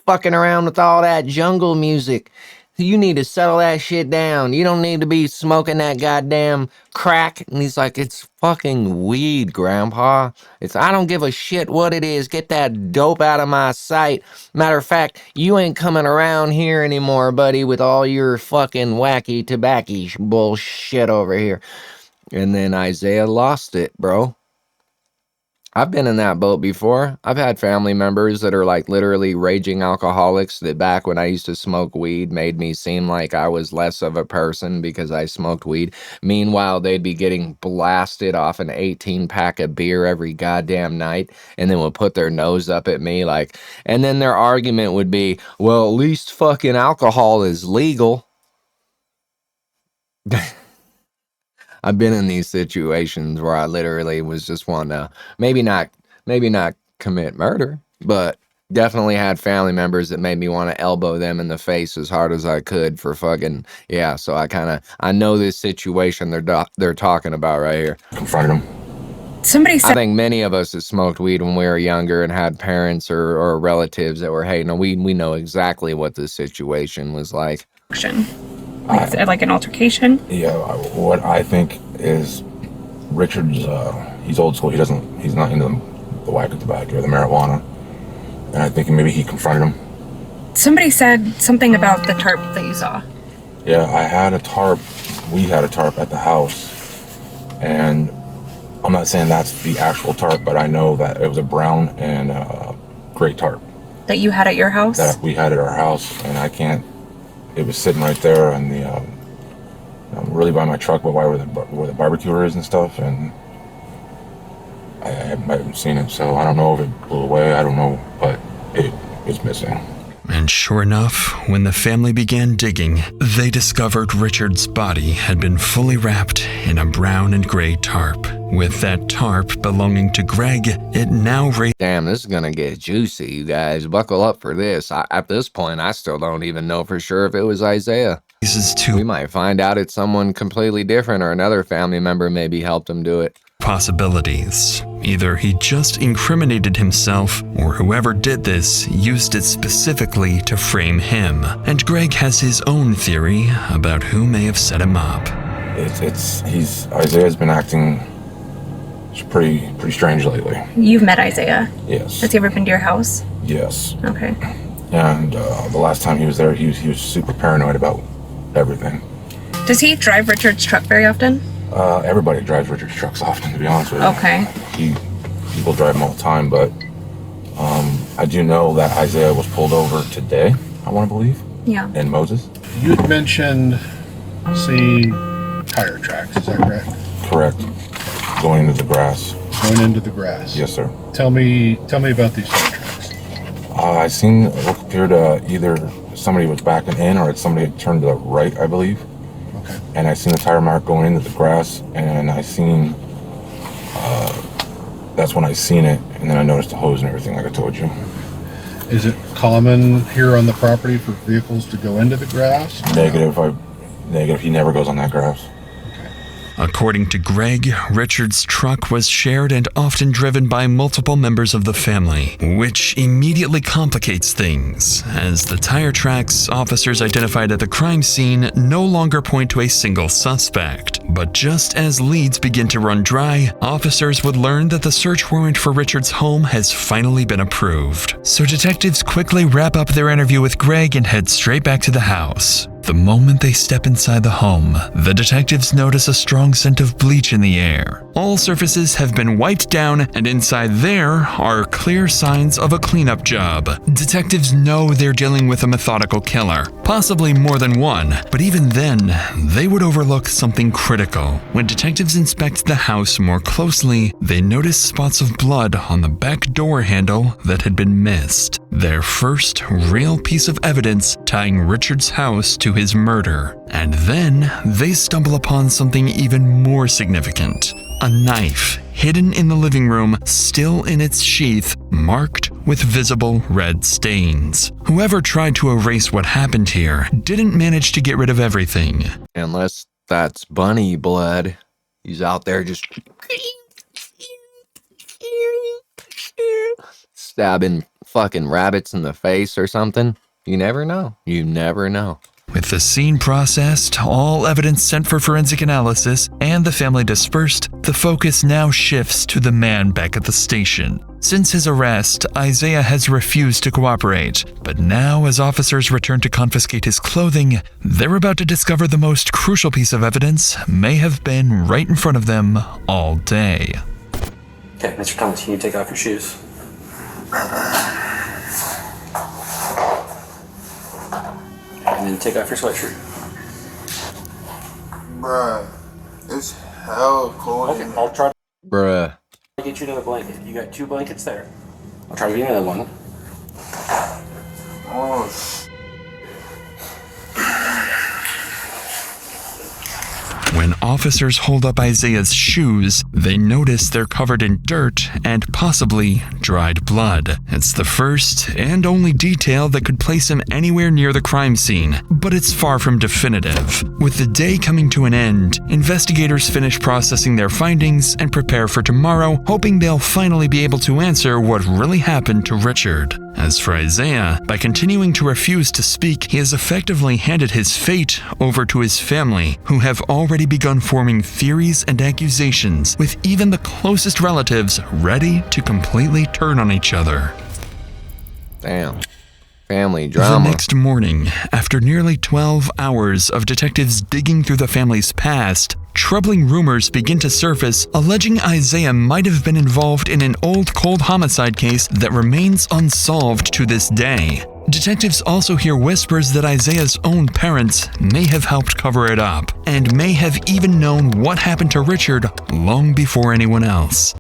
Fucking around with all that jungle music. You need to settle that shit down. You don't need to be smoking that goddamn crack. And he's like, it's fucking weed, Grandpa. I don't give a shit what it is. Get that dope out of my sight. Matter of fact, you ain't coming around here anymore, buddy, with all your fucking wacky tobacco bullshit over here. And then Isaiah lost it, bro. I've been in that boat before. I've had family members that are like literally raging alcoholics that back when I used to smoke weed made me seem like I was less of a person because I smoked weed. Meanwhile, they'd be getting blasted off an 18-pack of beer every goddamn night and then would put their nose up at me like, and then their argument would be, well, at least fucking alcohol is legal. I've been in these situations where I literally was just wanting to maybe not commit murder, but definitely had family members that made me want to elbow them in the face as hard as I could for fucking, yeah. So I know this situation they're talking about right here. Confronted him. I think many of us have smoked weed when we were younger and had parents or relatives that were, hey, no, we know exactly what this situation was like. Like an altercation? Yeah, what I think is Richard's, he's old school. He's not into the wacko tobacco or the marijuana. And I think maybe he confronted him. Somebody said something about the tarp that you saw. Yeah, I had a tarp. We had a tarp at the house. And I'm not saying that's the actual tarp, but I know that it was a brown and gray tarp. That you had at your house? That we had at our house, and it was sitting right there in the, really by my truck, but where the barbecue is and stuff, and I haven't seen it, so I don't know if it blew away, I don't know, but it was missing. And sure enough, when the family began digging, they discovered Richard's body had been fully wrapped in a brown and gray tarp. With that tarp belonging to Greg, it now Damn, this is gonna get juicy, you guys. Buckle up for this. At this point, I still don't even know for sure if it was Isaiah. We might find out it's someone completely different or another family member maybe helped him do it. Possibilities. Either he just incriminated himself, or whoever did this used it specifically to frame him. And Greg has his own theory about who may have set him up. Isaiah's been acting pretty strange lately. You've met Isaiah? Yes. Has he ever been to your house? Yes. Okay. And the last time he was there, he was super paranoid about everything. Does he drive Richard's truck very often? Everybody drives Richard's trucks often, to be honest with you. Okay. People drive them all the time, but I do know that Isaiah was pulled over today, I want to believe. Yeah. In Moses. You had mentioned seeing tire tracks, is that correct? Correct. Going into the grass. Going into the grass? Yes, sir. Tell me about these tire tracks. I seen what appeared to either somebody was backing in or somebody had turned to the right, I believe. Okay. And I seen the tire mark going into the grass, and I seen, that's when I seen it, and then I noticed the hose and everything, like I told you. Is it common here on the property for vehicles to go into the grass? Negative. He never goes on that grass. According to Greg, Richard's truck was shared and often driven by multiple members of the family, which immediately complicates things, as the tire tracks officers identified at the crime scene no longer point to a single suspect. But just as leads begin to run dry, officers would learn that the search warrant for Richard's home has finally been approved. So detectives quickly wrap up their interview with Greg and head straight back to the house. The moment they step inside the home, the detectives notice a strong scent of bleach in the air. All surfaces have been wiped down, and inside there are clear signs of a cleanup job. Detectives know they're dealing with a methodical killer, possibly more than one, but even then, they would overlook something critical. When detectives inspect the house more closely, they notice spots of blood on the back door handle that had been missed. Their first real piece of evidence tying Richard's house to his murder. And then they stumble upon something even more significant. A knife hidden in the living room, still in its sheath, marked with visible red stains. Whoever tried to erase what happened here didn't manage to get rid of everything. Unless that's bunny blood. He's out there just stabbing fucking rabbits in the face or something. You never know. You never know. With the scene processed, all evidence sent for forensic analysis, and the family dispersed, the focus now shifts to the man back at the station. Since his arrest, Isaiah has refused to cooperate, but now as officers return to confiscate his clothing, they're about to discover the most crucial piece of evidence may have been right in front of them all day. Okay, Mr. Thomas, can you take off your shoes? And then take off your sweatshirt. Bruh, it's hell cold. Okay, I'll try Bruh. to get you another blanket. You got 2 blankets there. I'll try to get you another one. Oh, When officers hold up Isaiah's shoes, they notice they're covered in dirt and possibly dried blood. It's the first and only detail that could place him anywhere near the crime scene, but it's far from definitive. With the day coming to an end, investigators finish processing their findings and prepare for tomorrow, hoping they'll finally be able to answer what really happened to Richard. As for Isaiah, by continuing to refuse to speak, he has effectively handed his fate over to his family, who have already begun forming theories and accusations, with even the closest relatives ready to completely turn on each other. Damn. Family drama. The next morning, after nearly 12 hours of detectives digging through the family's past, troubling rumors begin to surface alleging Isaiah might have been involved in an old cold homicide case that remains unsolved to this day. Detectives also hear whispers that Isaiah's own parents may have helped cover it up, and may have even known what happened to Richard long before anyone else.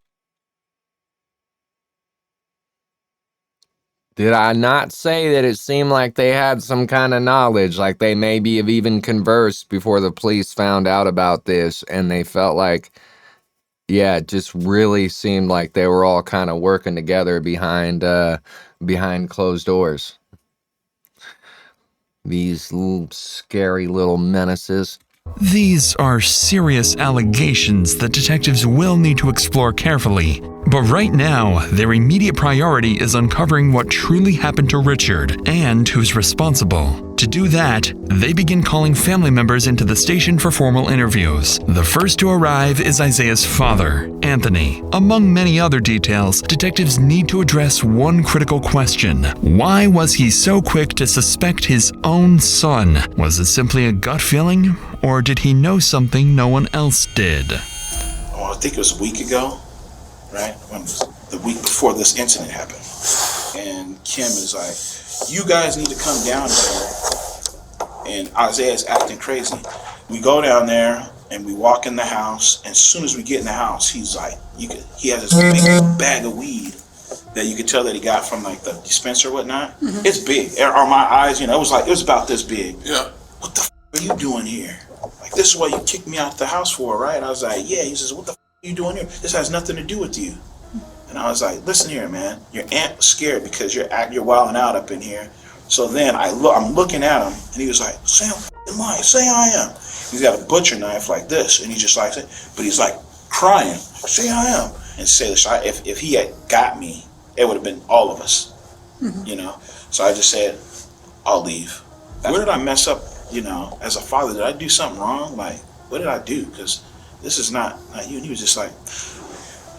Did I not say that it seemed like they had some kind of knowledge, like they maybe have even conversed before the police found out about this, and they felt like, yeah, it just really seemed like they were all kind of working together behind closed doors. These scary little menaces. These are serious allegations that detectives will need to explore carefully, but right now, their immediate priority is uncovering what truly happened to Richard and who's responsible. To do that, they begin calling family members into the station for formal interviews. The first to arrive is Isaiah's father, Anthony. Among many other details, detectives need to address one critical question. Why was he so quick to suspect his own son? Was it simply a gut feeling, or did he know something no one else did? Oh, I think it was a week ago, right? When the week before this incident happened. And Kim is like, you guys need to come down there. And Isaiah's acting crazy. We go down there and we walk in the house. And as soon as we get in the house, he's like, he has this big bag of weed that you could tell that he got from like the dispenser or whatnot. Mm-hmm. It's big. On my eyes, it was about this big. Yeah. What the f are you doing here? Like, this is what you kicked me out the house for, right? I was like, yeah. He says, what the f are you doing here? This has nothing to do with you. And I was like, listen here, man. Your aunt was scared because you're wilding out up in here. So then I'm looking at him, and he was like, "Say I'm lying. Say I am." He's got a butcher knife like this, and he's just like, but he's like crying, "Say I am." And say this, if he had got me, it would have been all of us, you know. So I just said, "I'll leave." Where did I mess up? You know, as a father, did I do something wrong? Like, what did I do? Because this is not you. And he was just like,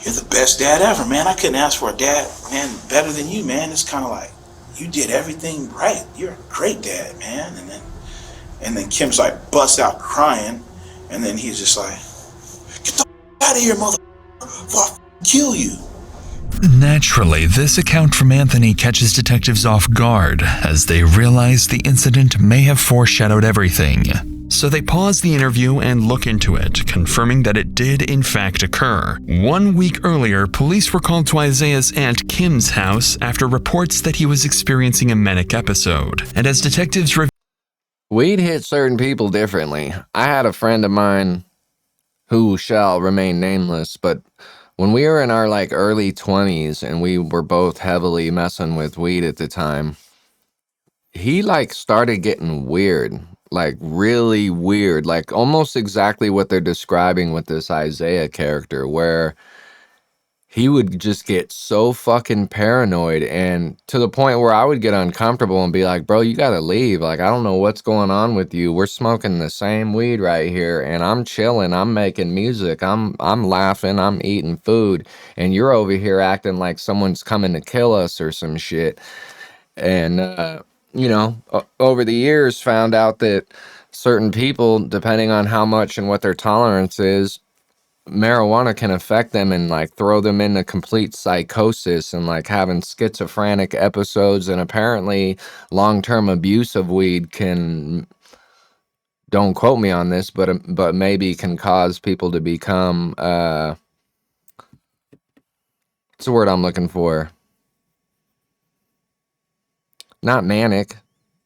"You're the best dad ever, man. I couldn't ask for a dad, man, better than you, man." It's kind of like, you did everything right. You're a great dad, man. And then Kim's like busts out crying, and then he's just like, "Get the out of here, mother, before I kill you." Naturally, this account from Anthony catches detectives off guard as they realize the incident may have foreshadowed everything. So they pause the interview and look into it, confirming that it did in fact occur. 1 week earlier, police were called to Isaiah's aunt Kim's house after reports that he was experiencing a manic episode. And as detectives Weed hits certain people differently. I had a friend of mine who shall remain nameless, but when we were in our early 20s and we were both heavily messing with weed at the time, he started getting weird, really weird, almost exactly what they're describing with this Isaiah character, where he would just get so fucking paranoid, and to the point where I would get uncomfortable and be like, "Bro, you gotta leave. I don't know what's going on with you. We're smoking the same weed right here, and I'm chilling, I'm making music, I'm laughing, I'm eating food, and you're over here acting like someone's coming to kill us or some shit." And, over the years found out that certain people, depending on how much and what their tolerance is, marijuana can affect them and throw them into complete psychosis and having schizophrenic episodes, and apparently long-term abuse of weed can, don't quote me on this, but maybe can cause people to become what's the word I'm looking for? Not manic,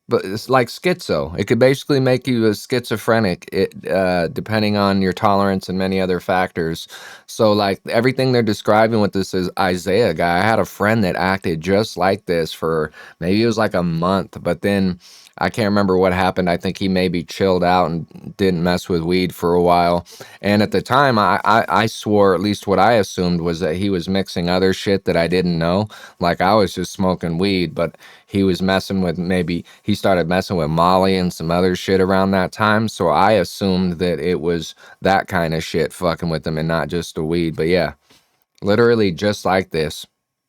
but it's like schizo. It could basically make you a schizophrenic, depending on your tolerance and many other factors. So everything they're describing with this is Isaiah guy. I had a friend that acted just like this for maybe it was a month, but then I can't remember what happened. I think he maybe chilled out and didn't mess with weed for a while. And at the time, I swore, at least what I assumed was that he was mixing other shit that I didn't know. I was just smoking weed, but he was messing with, maybe he started messing with Molly and some other shit around that time. So I assumed that it was that kind of shit fucking with him and not just the weed. But yeah, literally just like this.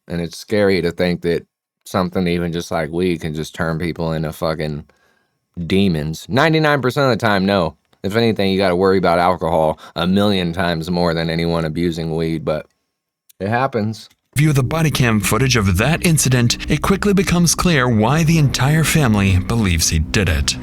And it's scary to think that something even just like weed can just turn people into fucking demons. 99% of the time, no. If anything, you got to worry about alcohol 1,000,000 times more than anyone abusing weed, but it happens. View the body cam footage of that incident, it quickly becomes clear why the entire family believes he did it.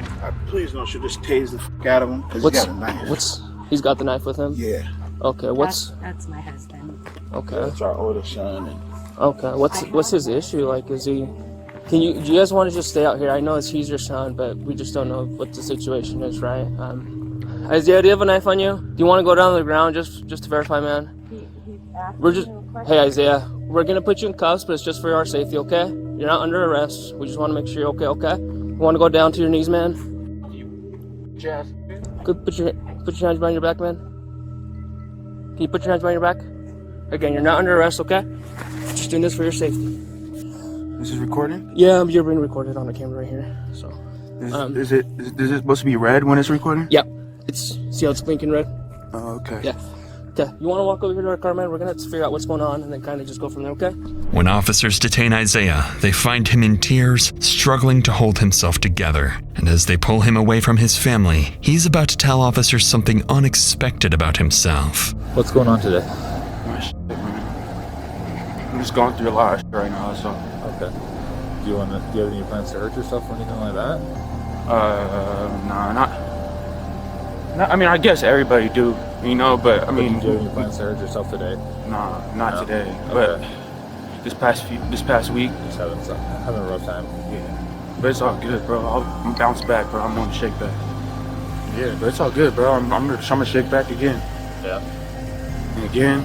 Please don't shoot, just tase the fuck out of him, because he got a knife. He's got the knife with him? Yeah. Okay, That's my husband. Okay. That's our oldest son. And okay, what's his issue? Is he... do you guys want to just stay out here? I know he's your son, but we just don't know what the situation is, right? Isaiah, do you have a knife on you? Do you want to go down to the ground just to verify, man? Hey, Isaiah, we're going to put you in cuffs, but it's just for our safety, okay? You're not under arrest. We just want to make sure you're okay? You want to go down to your knees, man? Jeff. Good, put your hands behind your back, man. Can you put your hands behind your back? Again, you're not under arrest, okay? Just doing this for your safety. This is recording? Yeah, you're being recorded on the camera right here. So, is it supposed to be red when it's recording? Yep. See how it's blinking red? Oh, okay. Yeah. Okay. You want to walk over here to our car, man? We're gonna have to figure out what's going on and then kind of just go from there, okay? When officers detain Isaiah, they find him in tears, struggling to hold himself together. And as they pull him away from his family, he's about to tell officers something unexpected about himself. What's going on today? I'm just going through a lot of shit right now, so. Okay. Do you have any plans to hurt yourself or anything like that? Nah, not. I mean, I guess everybody do, but I mean. Do you have any plans to hurt yourself today? Nah, not today. Okay. But this past week. Just having a rough time. Yeah. But it's all good, bro. I'm bounce back, bro. I'm going to shake back. Yeah, but it's all good, bro. I'm gonna shake back again. Yeah. And again.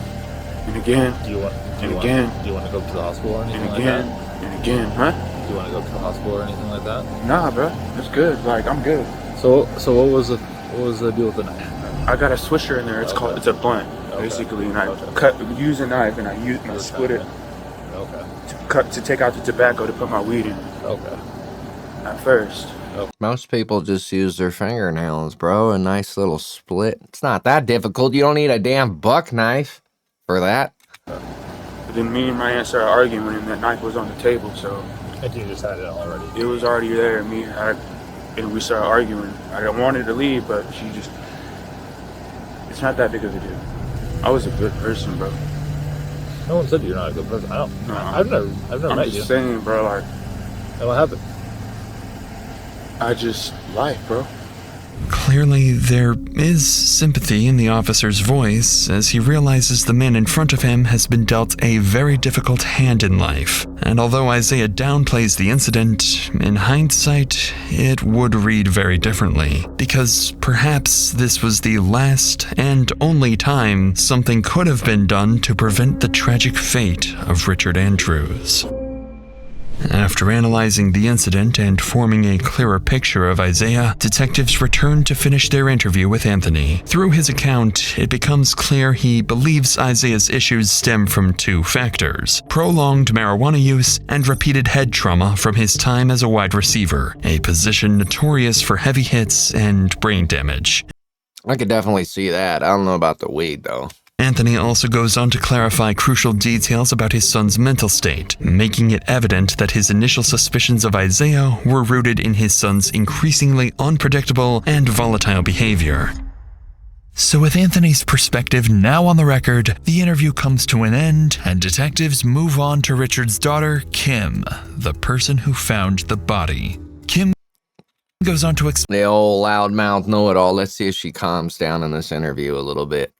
And again. Do you want to go to the hospital or anything like that? And again, huh? Do you want to go to the hospital or anything like that? Nah, bro, it's good. Like, I'm good. So what was the deal with the knife? I got a swisher in there. It's called, it's a blunt, basically, and I use a knife and I split it. To take out the tobacco to put my weed in. At first. Most people just use their fingernails, bro. A nice little split. It's not that difficult. You don't need a damn buck knife for that. But then me and my aunt started arguing when that knife was on the table, so. And you just had it already? It was already there. And we started arguing. I wanted to leave, but she just. It's not that big of a deal. I was a good person, bro. No one said you're not a good person. I've never met you. I'm just saying, bro, like. And what happened? I just life, bro. Clearly, there is sympathy in the officer's voice as he realizes the man in front of him has been dealt a very difficult hand in life. And although Isaiah downplays the incident, in hindsight, it would read very differently. Because perhaps this was the last and only time something could have been done to prevent the tragic fate of Richard Andrews. After analyzing the incident and forming a clearer picture of Isaiah, detectives return to finish their interview with Anthony. Through his account, it becomes clear he believes Isaiah's issues stem from two factors: prolonged marijuana use and repeated head trauma from his time as a wide receiver, a position notorious for heavy hits and brain damage. I could definitely see that. I don't know about the weed, though. Anthony also goes on to clarify crucial details about his son's mental state, making it evident that his initial suspicions of Isaiah were rooted in his son's increasingly unpredictable and volatile behavior. So with Anthony's perspective now on the record, the interview comes to an end, and detectives move on to Richard's daughter, Kim, the person who found the body. Kim goes on to explain the old loudmouth know-it-all. Let's see if she calms down in this interview a little bit.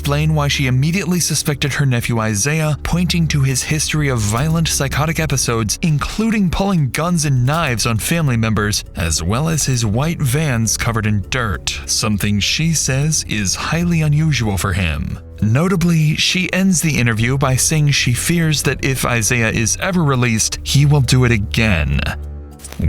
Why she immediately suspected her nephew Isaiah, pointing to his history of violent psychotic episodes, including pulling guns and knives on family members, as well as his white vans covered in dirt, something she says is highly unusual for him. Notably, she ends the interview by saying she fears that if Isaiah is ever released, he will do it again.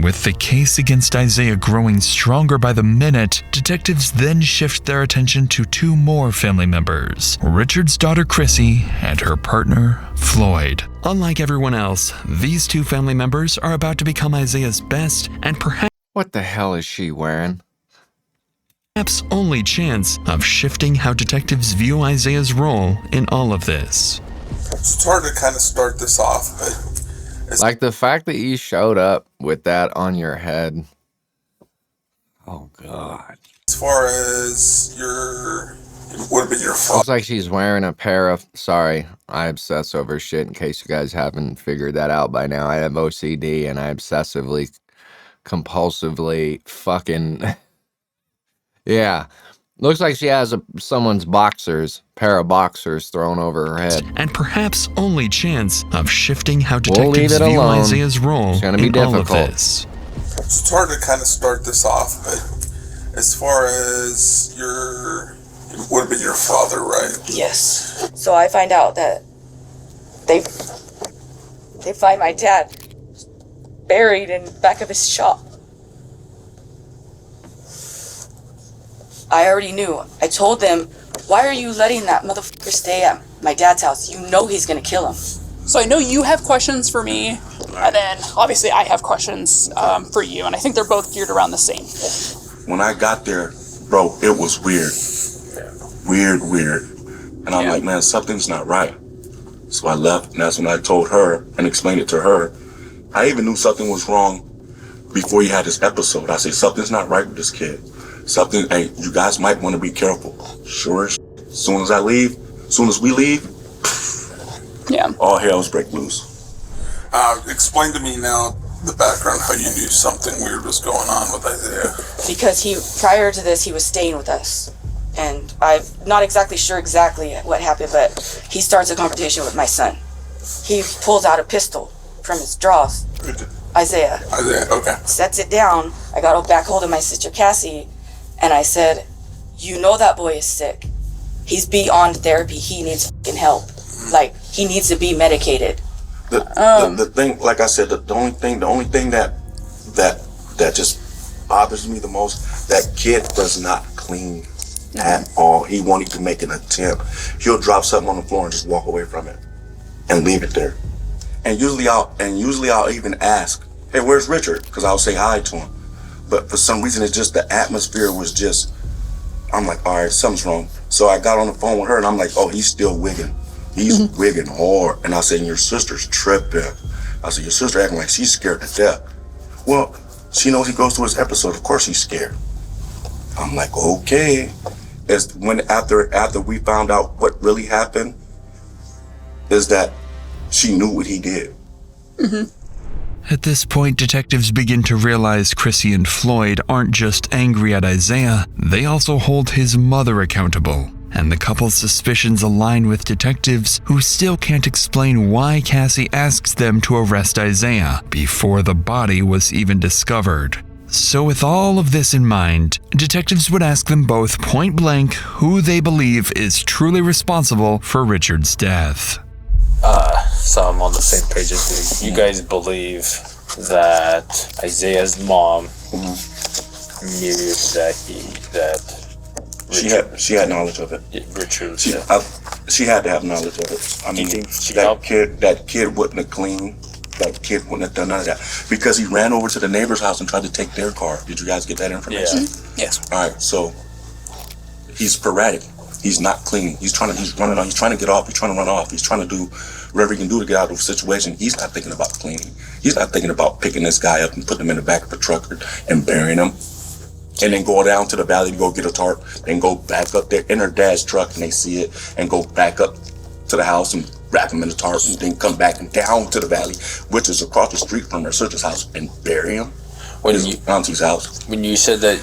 With the case against Isaiah growing stronger by the minute, detectives then shift their attention to two more family members, Richard's daughter Chrissy and her partner Floyd. Unlike everyone else, these two family members are about to become Isaiah's best and perhaps what the hell is she wearing? Perhaps only chance of shifting how detectives view Isaiah's role in all of this. It's hard to kind of start this off, but like the fact that you showed up with that on your head. Oh, God. As far as it would have been your fault. Looks like she's wearing a pair of, sorry, I obsess over shit in case you guys haven't figured that out by now. I have OCD and I obsessively, compulsively fucking, yeah. Looks like she has someone's pair of boxers thrown over her head. And perhaps only chance of shifting how detectives view Isaiah's role in all of this. It's hard to kind of start this off, but as far as it would have been your father, right? Yes. So I find out that they find my dad buried in the back of his shop. I already knew. I told them, why are you letting that motherfucker stay at my dad's house? You know he's gonna kill him. So I know you have questions for me, and then obviously I have questions for you, and I think they're both geared around the same. When I got there, bro, it was weird. Weird. And I'm like, man, something's not right. So I left, and that's when I told her and explained it to her. I even knew something was wrong before he had this episode. I said, something's not right with this kid. Something, hey, you guys might want to be careful. Sure as soon as we leave, all hell's break loose. Explain to me now the background, how you knew something weird was going on with Isaiah. Because prior to this, he was staying with us. And I'm not exactly sure what happened, but he starts a conversation with my son. He pulls out a pistol from his drawers. Isaiah, okay. Sets it down. I got back hold of my sister Cassie, and I said, you know that boy is sick. He's beyond therapy. He needs fucking help. Like, he needs to be medicated. The thing, like I said, the only thing that just bothers me the most, that kid does not clean at all. He won't even make an attempt. He'll drop something on the floor and just walk away from it and leave it there. And usually I'll even ask, hey, where's Richard? Because I'll say hi to him. But for some reason, it's just the atmosphere was just, I'm like, all right, something's wrong. So I got on the phone with her and I'm like, oh, he's still wigging. He's wigging hard. And I said, your sister's tripping. I said, your sister acting like she's scared to death. Well, she knows he goes to his episode. Of course he's scared. I'm like, okay. As when after we found out what really happened, is that she knew what he did. At this point, detectives begin to realize Chrissy and Floyd aren't just angry at Isaiah, they also hold his mother accountable. And the couple's suspicions align with detectives who still can't explain why Cassie asks them to arrest Isaiah before the body was even discovered. So with all of this in mind, detectives would ask them both point blank who they believe is truly responsible for Richard's death. So I'm on the same page as you. You guys believe that Isaiah's mom knew that She had knowledge of it. Richard. She had to have knowledge of it. I mean, that kid wouldn't have cleaned. That kid wouldn't have done none of that because he ran over to the neighbor's house and tried to take their car. Did you guys get that information? Yeah. Yes. All right. So he's sporadic. He's not cleaning. He's running on. He's trying to get off. He's trying to run off. He's trying to do whatever he can do to get out of the situation. He's not thinking about cleaning. He's not thinking about picking this guy up and putting him in the back of the truck and burying him. And then go down to the valley to go get a tarp, then go back up there in her dad's truck and they see it and go back up to the house and wrap him in the tarp and then come back and down to the valley, which is across the street from her sister's house, and bury him in his auntie's house. When you said that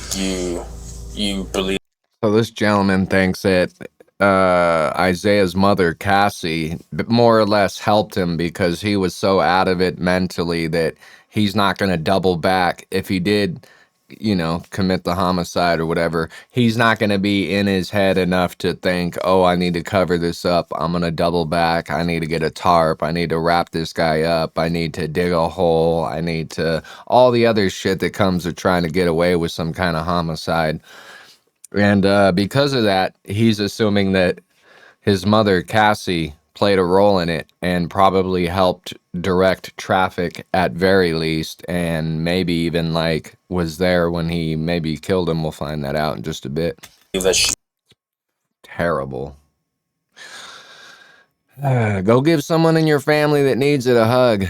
you believe. So this gentleman thinks that Isaiah's mother, Cassie, more or less helped him because he was so out of it mentally that he's not going to double back if he did, commit the homicide or whatever. He's not going to be in his head enough to think, oh, I need to cover this up. I'm going to double back. I need to get a tarp. I need to wrap this guy up. I need to dig a hole. I need to, all the other shit that comes with trying to get away with some kind of homicide. And because of that, he's assuming that his mother, Cassie, played a role in it and probably helped direct traffic at very least, and maybe even was there when he maybe killed him. We'll find that out in just a bit. Terrible. Go give someone in your family that needs it a hug.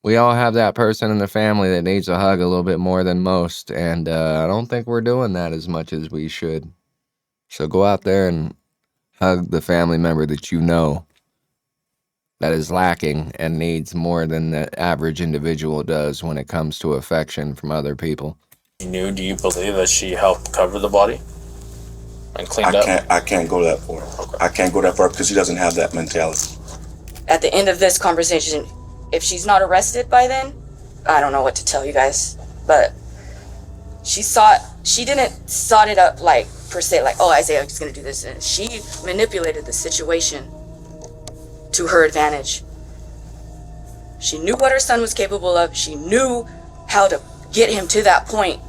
We all have that person in the family that needs a hug a little bit more than most, and I don't think we're doing that as much as we should. So go out there and hug the family member that you know that is lacking and needs more than the average individual does when it comes to affection from other people. Do you believe that she helped cover the body and cleaned up? I can't go that far. Okay. I can't go that far because she doesn't have that mentality. At the end of this conversation, if she's not arrested by then, I don't know what to tell you guys. But she didn't sod it up per se, oh, Isaiah is going to do this. And she manipulated the situation to her advantage. She knew what her son was capable of. She knew how to get him to that point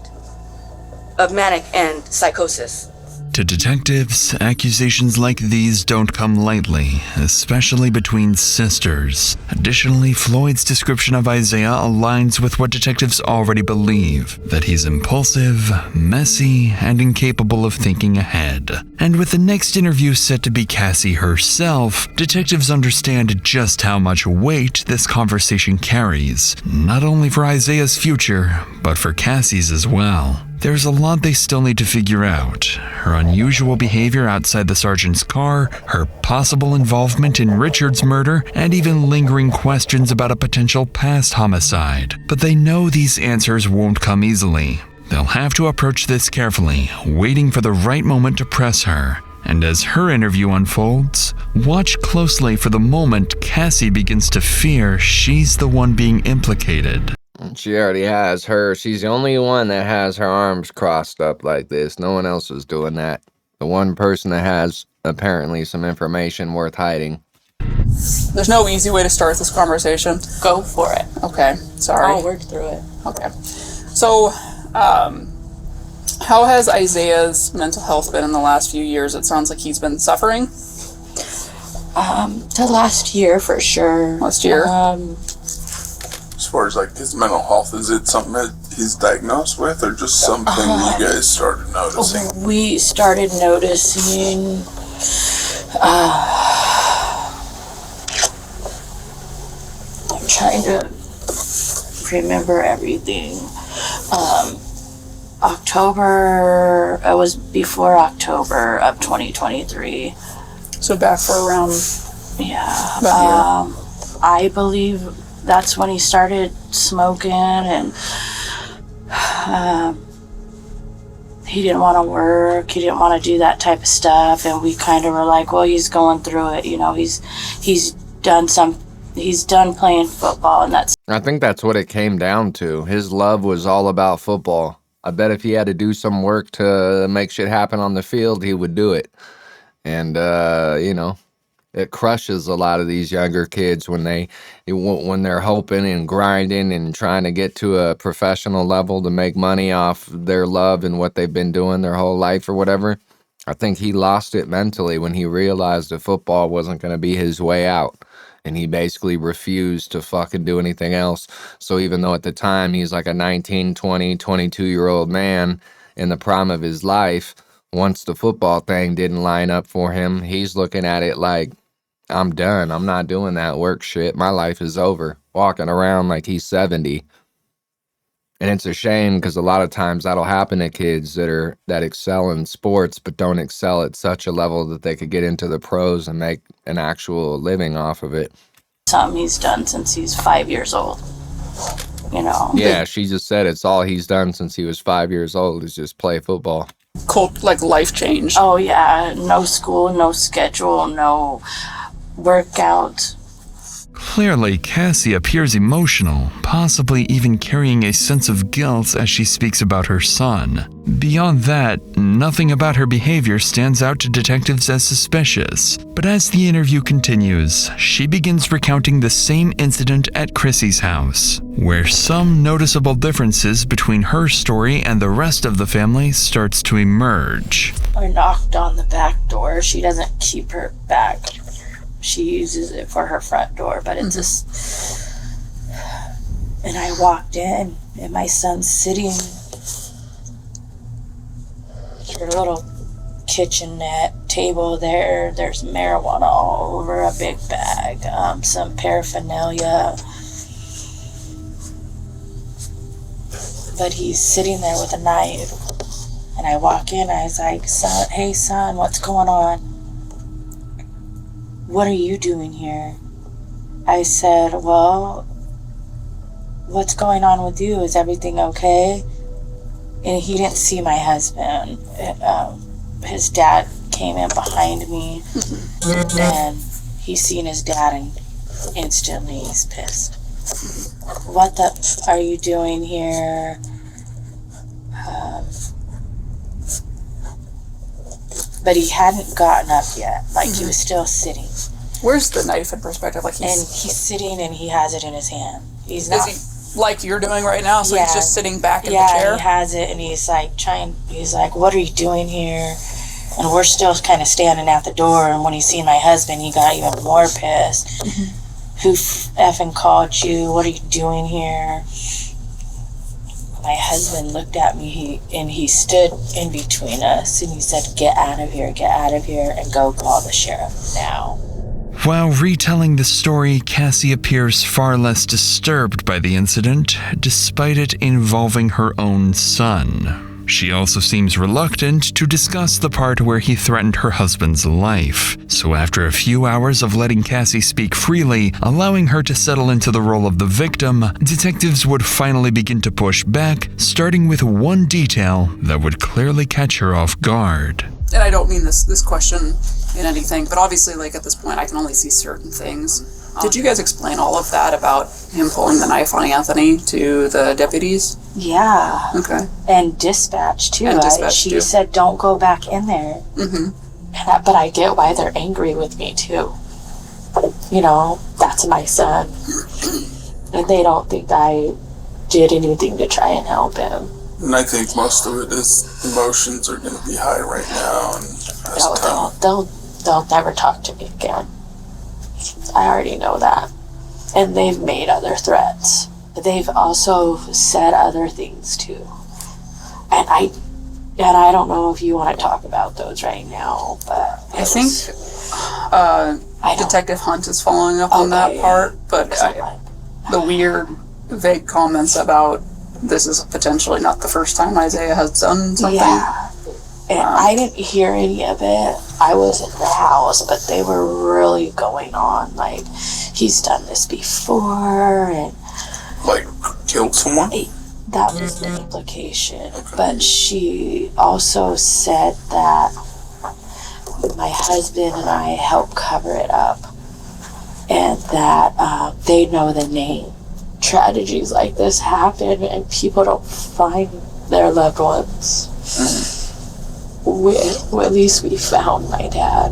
of manic and psychosis. To detectives, accusations like these don't come lightly, especially between sisters. Additionally, Floyd's description of Isaiah aligns with what detectives already believe, that he's impulsive, messy, and incapable of thinking ahead. And with the next interview set to be Cassie herself, detectives understand just how much weight this conversation carries, not only for Isaiah's future, but for Cassie's as well. There's a lot they still need to figure out. Her unusual behavior outside the sergeant's car, her possible involvement in Richard's murder, and even lingering questions about a potential past homicide. But they know these answers won't come easily. They'll have to approach this carefully, waiting for the right moment to press her. And as her interview unfolds, watch closely for the moment Cassie begins to fear she's the one being implicated. She already has her. She's the only one that has her arms crossed up like this. No one else is doing that. The one person that has apparently some information worth hiding. There's no easy way to start this conversation. Go for it. Okay, sorry. I'll work through it. Okay. So, how has Isaiah's mental health been in the last few years? It sounds like he's been suffering. The last year for sure. Last year? As far as like his mental health, is it something that he's diagnosed with, or just something you guys started noticing? We started noticing I'm trying to remember everything. October, it was before October of 2023. So back for around... Yeah. I believe that's when he started smoking, and he didn't want to work, he didn't want to do that type of stuff, and we kind of were like, well, he's going through it, you know, he's done playing football, and that's... I think that's what it came down to. His love was all about football. I bet if he had to do some work to make shit happen on the field, he would do it. And, you know, it crushes a lot of these younger kids when they're hoping and grinding and trying to get to a professional level to make money off their love and what they've been doing their whole life or whatever. I think he lost it mentally when he realized that football wasn't going to be his way out. And he basically refused to fucking do anything else. So even though at the time he's like a 19, 20, 22-year-old man in the prime of his life, once the football thing didn't line up for him, he's looking at it like, I'm done. I'm not doing that work shit. My life is over. Walking around like he's 70. And it's a shame because a lot of times that'll happen to kids that excel in sports but don't excel at such a level that they could get into the pros and make an actual living off of it. Something he's done since he's 5 years old, you know. Yeah, she just said it's all he's done since he was 5 years old is just play football. Like life change. Oh yeah, no school, no schedule, no workout. Clearly, Cassie appears emotional, possibly even carrying a sense of guilt as she speaks about her son. Beyond that, nothing about her behavior stands out to detectives as suspicious. But as the interview continues, she begins recounting the same incident at Chrissy's house, where some noticeable differences between her story and the rest of the family starts to emerge. I knocked on the back door. She doesn't keep her back. She uses it for her front door, but it's just... And I walked in, and my son's sitting at her little kitchenette table there. There's marijuana all over, a big bag, some paraphernalia. But he's sitting there with a knife. And I walk in, I was like, son, hey son, what's going on? What are you doing here? I said, well, what's going on with you? Is everything okay? And he didn't see my husband. His dad came in behind me, and he's seen his dad, and instantly he's pissed. What the are you doing here? But he hadn't gotten up yet. Like, he was still sitting. Where's the knife in perspective? And he's sitting and he has it in his hand. He's not... Is he like you're doing right now? So he's just sitting back in the chair? Yeah, he has it, and he's like he's like, what are you doing here? And we're still kind of standing at the door, and when he seen my husband, he got even more pissed. Who effing called you? What are you doing here? My husband looked at me, and he stood in between us, and he said, get out of here, and go call the sheriff now. While retelling the story, Cassie appears far less disturbed by the incident, despite it involving her own son. She also seems reluctant to discuss the part where he threatened her husband's life. So after a few hours of letting Cassie speak freely, allowing her to settle into the role of the victim, detectives would finally begin to push back, starting with one detail that would clearly catch her off guard. And I don't mean this question in anything, but obviously, like, at this point, I can only see certain things. Did you guys explain all of that about him pulling the knife on Anthony to the deputies? Yeah. Okay. And dispatch, too. She said, don't go back in there. Mm-hmm. But I get why they're angry with me, too. you know, that's my son. And they don't think I did anything to try and help him. And I think most of it is emotions are going to be high right now. And They'll never talk to me again. I already know that. And they've made other threats. They've also said other things too. And I don't know if you want to talk about those right now, but I think Detective Hunt is following up on that part, but the weird, vague comments about this is potentially not the first time Isaiah has done something. Yeah. And I didn't hear any of it. I was in the house, but they were really going on. Like, he's done this before, and like killed someone. That was the implication. But she also said that my husband and I helped cover it up, and that they know the name. Tragedies like this happen, and people don't find their loved ones. At least we found my dad.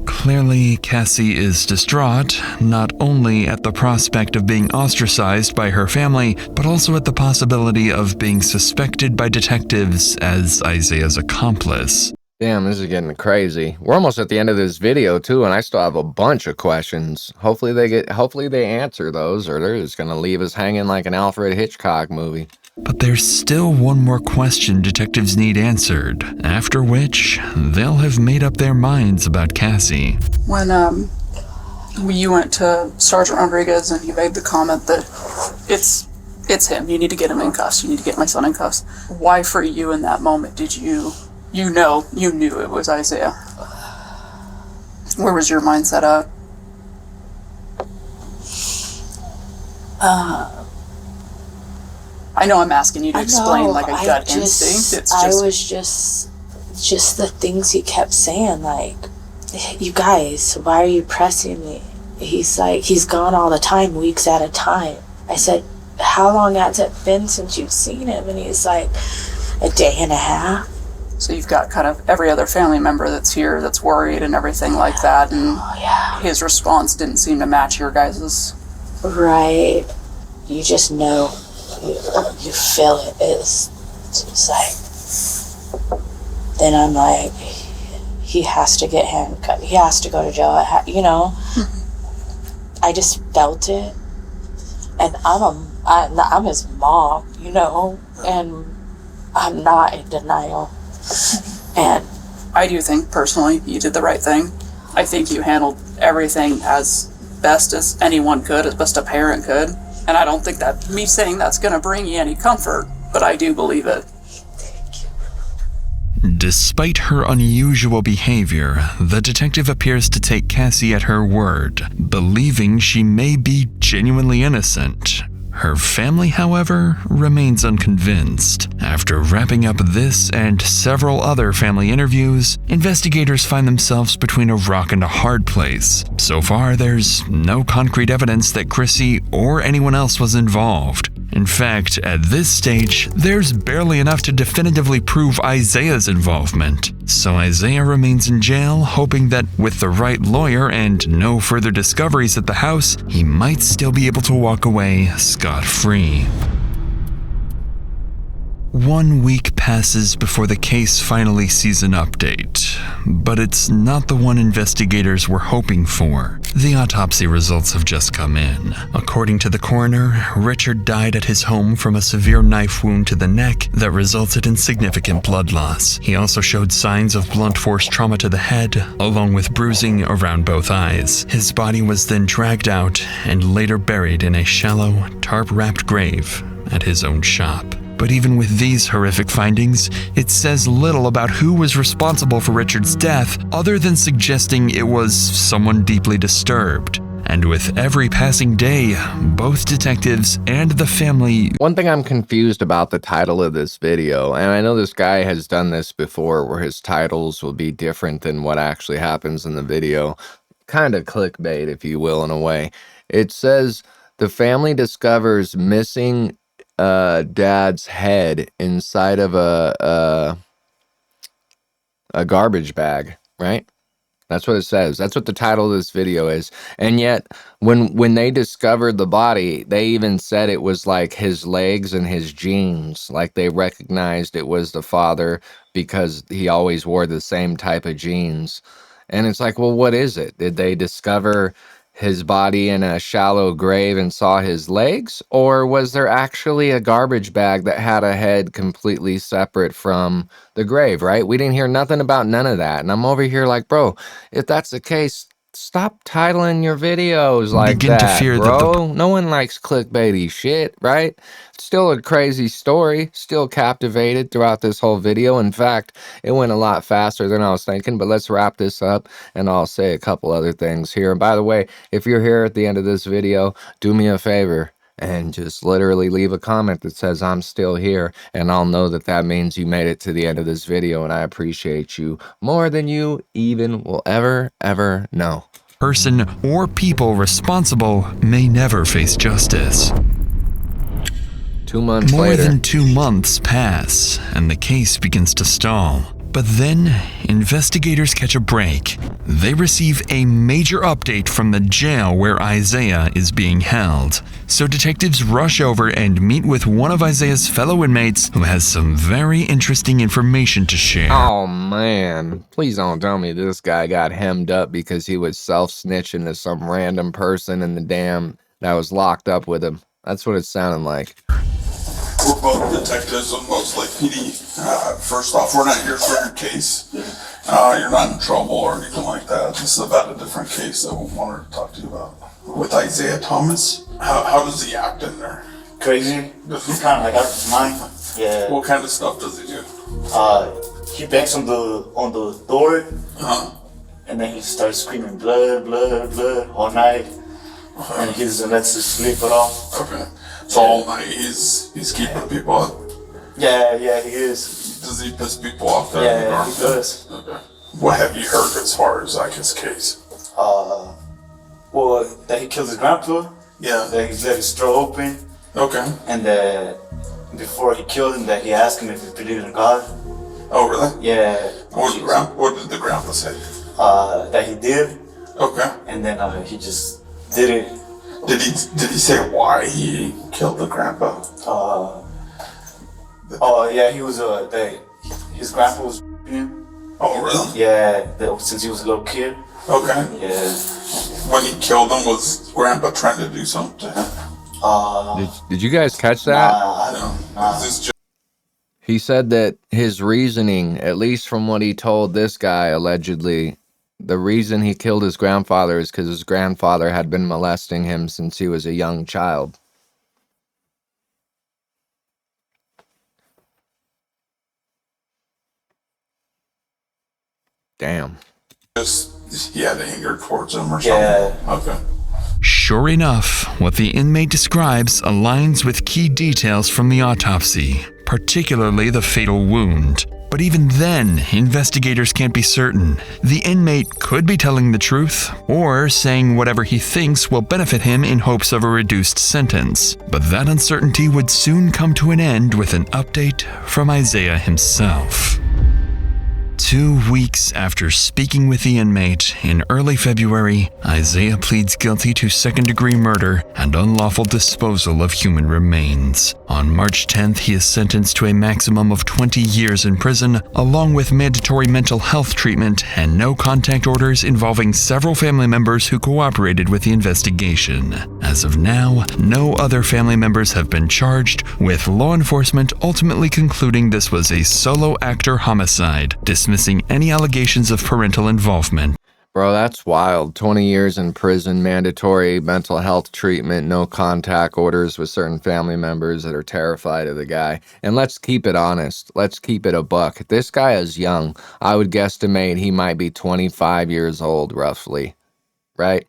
Clearly, Cassie is distraught, not only at the prospect of being ostracized by her family, but also at the possibility of being suspected by detectives as Isaiah's accomplice. Damn, this is getting crazy. We're almost at the end of this video too, and I still have a bunch of questions. Hopefully they answer those, or they're just gonna leave us hanging like an Alfred Hitchcock movie. But there's still one more question detectives need answered, after which they'll have made up their minds about Cassie. When you went to Sergeant Rodriguez and you made the comment that it's him, you need to get him in cuffs, you need to get my son in cuffs. Why for you in that moment did you knew it was Isaiah? Where was your mindset at? I know I'm asking you to explain like a gut instinct. It's I was just the things he kept saying, like, you guys, why are you pressing me? He's like, he's gone all the time, weeks at a time. I said, how long has it been since you've seen him? And he's like, a day and a half. So you've got kind of every other family member that's here that's worried and everything like that, and his response didn't seem to match your guys's. Right. You just know. You feel it. It's like, then I'm like, he has to get handcuffed. He has to go to jail. You know, I just felt it, and I'm his mom, you know, and I'm not in denial. And I do think personally you did the right thing. I think you handled everything as best as anyone could, as best a parent could. And I don't think that me saying that's going to bring you any comfort, but I do believe it. Despite her unusual behavior, the detective appears to take Cassie at her word, believing she may be genuinely innocent. Her family, however, remains unconvinced. After wrapping up this and several other family interviews, investigators find themselves between a rock and a hard place. So far, there's no concrete evidence that Chrissy or anyone else was involved. In fact, at this stage, there's barely enough to definitively prove Isaiah's involvement. So Isaiah remains in jail, hoping that with the right lawyer and no further discoveries at the house, he might still be able to walk away scot-free. 1 week passes before the case finally sees an update, but it's not the one investigators were hoping for. The autopsy results have just come in. According to the coroner, Richard died at his home from a severe knife wound to the neck that resulted in significant blood loss. He also showed signs of blunt force trauma to the head, along with bruising around both eyes. His body was then dragged out and later buried in a shallow, tarp-wrapped grave at his own shop. But even with these horrific findings, it says little about who was responsible for Richard's death, other than suggesting it was someone deeply disturbed. And with every passing day, both detectives and the family... One thing I'm confused about the title of this video, and I know this guy has done this before where his titles will be different than what actually happens in the video. Kind of clickbait, if you will, in a way. It says, the family discovers missing dad's head inside of a garbage bag, right? That's what it says. That's what the title of this video is. And yet, when they discovered the body, they even said it was like his legs and his jeans. Like they recognized it was the father because he always wore the same type of jeans. And it's like, well, what is it? Did they discover his body in a shallow grave and saw his legs? Or was there actually a garbage bag that had a head completely separate from the grave, right? We didn't hear nothing about none of that. And I'm over here like, bro, if that's the case, stop titling your videos like Begin to that, fear that bro. No one likes clickbaity shit, right? Still a crazy story. Still captivated throughout this whole video. In fact, it went a lot faster than I was thinking, but let's wrap this up and I'll say a couple other things here. And by the way, if you're here at the end of this video, do me a favor and just literally leave a comment that says I'm still here, and I'll know that that means you made it to the end of this video, and I appreciate you more than you even will ever know. Person or people responsible may never face justice. 2 months More later. than 2 months pass, and the case begins to stall. But then, investigators catch a break. They receive a major update from the jail where Isaiah is being held. So detectives rush over and meet with one of Isaiah's fellow inmates who has some very interesting information to share. Oh man, please don't tell me this guy got hemmed up because he was self-snitching to some random person in the dam that was locked up with him. That's what it sounded like. We're both detectives on Most Lake PD. First off, we're not here for your case. You're not in trouble or anything like that. This is about a different case that we wanted to talk to you about. With Isaiah Thomas, how does he act in there? Crazy. He's kind of like out of his mind. Yeah. What kind of stuff does he do? He bangs on the door, and then he starts screaming blood, blood, blood all night, and he doesn't let us sleep at all. Okay. So all night he's keeping people up? Yeah, he is. Does he piss people off there? Yeah, he does. Okay. What have you heard as far as like his case? Well, that he killed his grandpa. Yeah. That he let his throat open. Okay. And that before he killed him, that he asked him if he believed in God. Oh, really? Yeah. What did the grandpa say? That he did. Okay. And then he just did it. Did he say why he killed the grandpa? Yeah, he was his grandpa was him. Oh, really? Yeah, since he was a little kid. Okay. Yeah. When he killed him, was grandpa trying to do something to him? Did you guys catch that? Nah. He said that his reasoning, at least from what he told this guy allegedly, the reason he killed his grandfather is because his grandfather had been molesting him since he was a young child. Damn. Just he had anger towards him or something? Yeah. Okay. Sure enough, what the inmate describes aligns with key details from the autopsy, particularly the fatal wound. But even then, investigators can't be certain. The inmate could be telling the truth, or saying whatever he thinks will benefit him in hopes of a reduced sentence. But that uncertainty would soon come to an end with an update from Isaiah himself. 2 weeks after speaking with the inmate in early February, Isaiah pleads guilty to second-degree murder and unlawful disposal of human remains. On March 10th, he is sentenced to a maximum of 20 years in prison, along with mandatory mental health treatment and no contact orders involving several family members who cooperated with the investigation. As of now, no other family members have been charged, with law enforcement ultimately concluding this was a solo actor homicide, dismissing any allegations of parental involvement. Bro, that's wild. 20 years in prison, mandatory mental health treatment, no contact orders with certain family members that are terrified of the guy. And let's keep it honest. Let's keep it a buck. This guy is young. I would guesstimate he might be 25 years old, roughly. Right?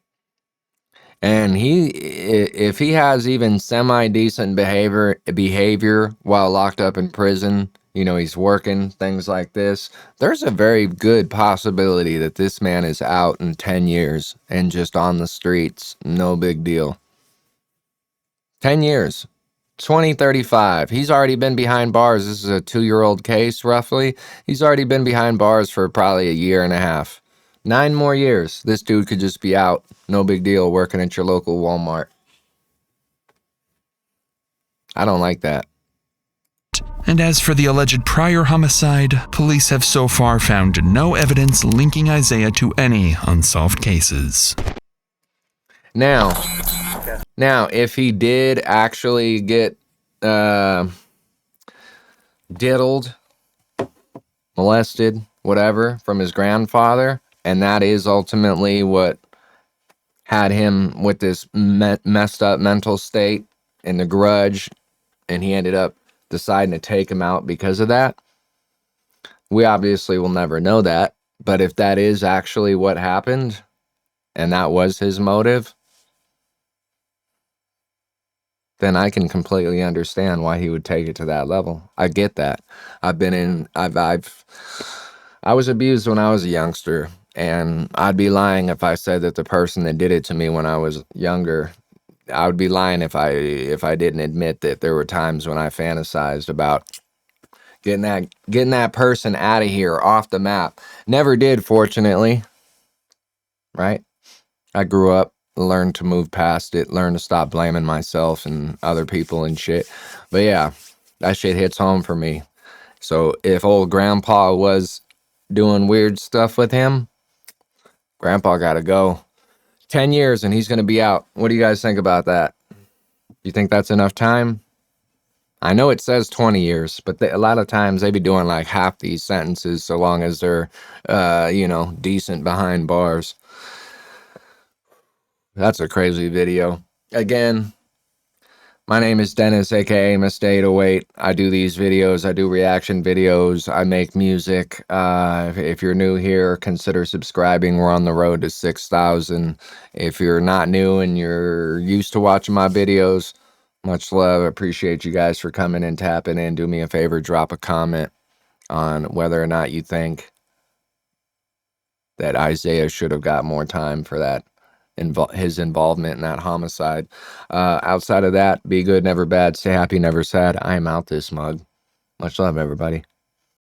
And if he has even semi-decent behavior while locked up in prison, you know, he's working, things like this, there's a very good possibility that this man is out in 10 years and just on the streets. No big deal. 10 years. 2035. He's already been behind bars. This is a 2-year-old case, roughly. He's already been behind bars for probably a year and a half. 9 more years. This dude could just be out. No big deal, working at your local Walmart. I don't like that. And as for the alleged prior homicide, police have so far found no evidence linking Isaiah to any unsolved cases. Now, if he did actually get diddled, molested, whatever, from his grandfather, and that is ultimately what had him with this messed up mental state and the grudge, and he ended up deciding to take him out because of that, we obviously will never know that. But if that is actually what happened, and that was his motive, then I can completely understand why he would take it to that level. I get that. I was abused when I was a youngster, and I'd be lying if I said that the person that did it to me when I was younger, I would be lying if I didn't admit that there were times when I fantasized about getting that person out of here, off the map. Never did, fortunately. Right? I grew up, learned to move past it, learned to stop blaming myself and other people and shit. But yeah, that shit hits home for me. So if old grandpa was doing weird stuff with him, grandpa gotta go. 10 years and he's gonna be out. What do you guys think about that? You think that's enough time? I know it says 20 years, but a lot of times they be doing like half these sentences so long as they're, decent behind bars. That's a crazy video. Again, my name is Dennis, aka Mr. 808. I do these videos. I do reaction videos. I make music. If you're new here, consider subscribing. We're on the road to 6,000. If you're not new and you're used to watching my videos, much love. I appreciate you guys for coming and tapping in. Do me a favor, drop a comment on whether or not you think that Isaiah should have got more time for that. His involvement in that homicide. Outside of that, be good, never bad. Stay happy, never sad. I am out this mug. Much love, everybody.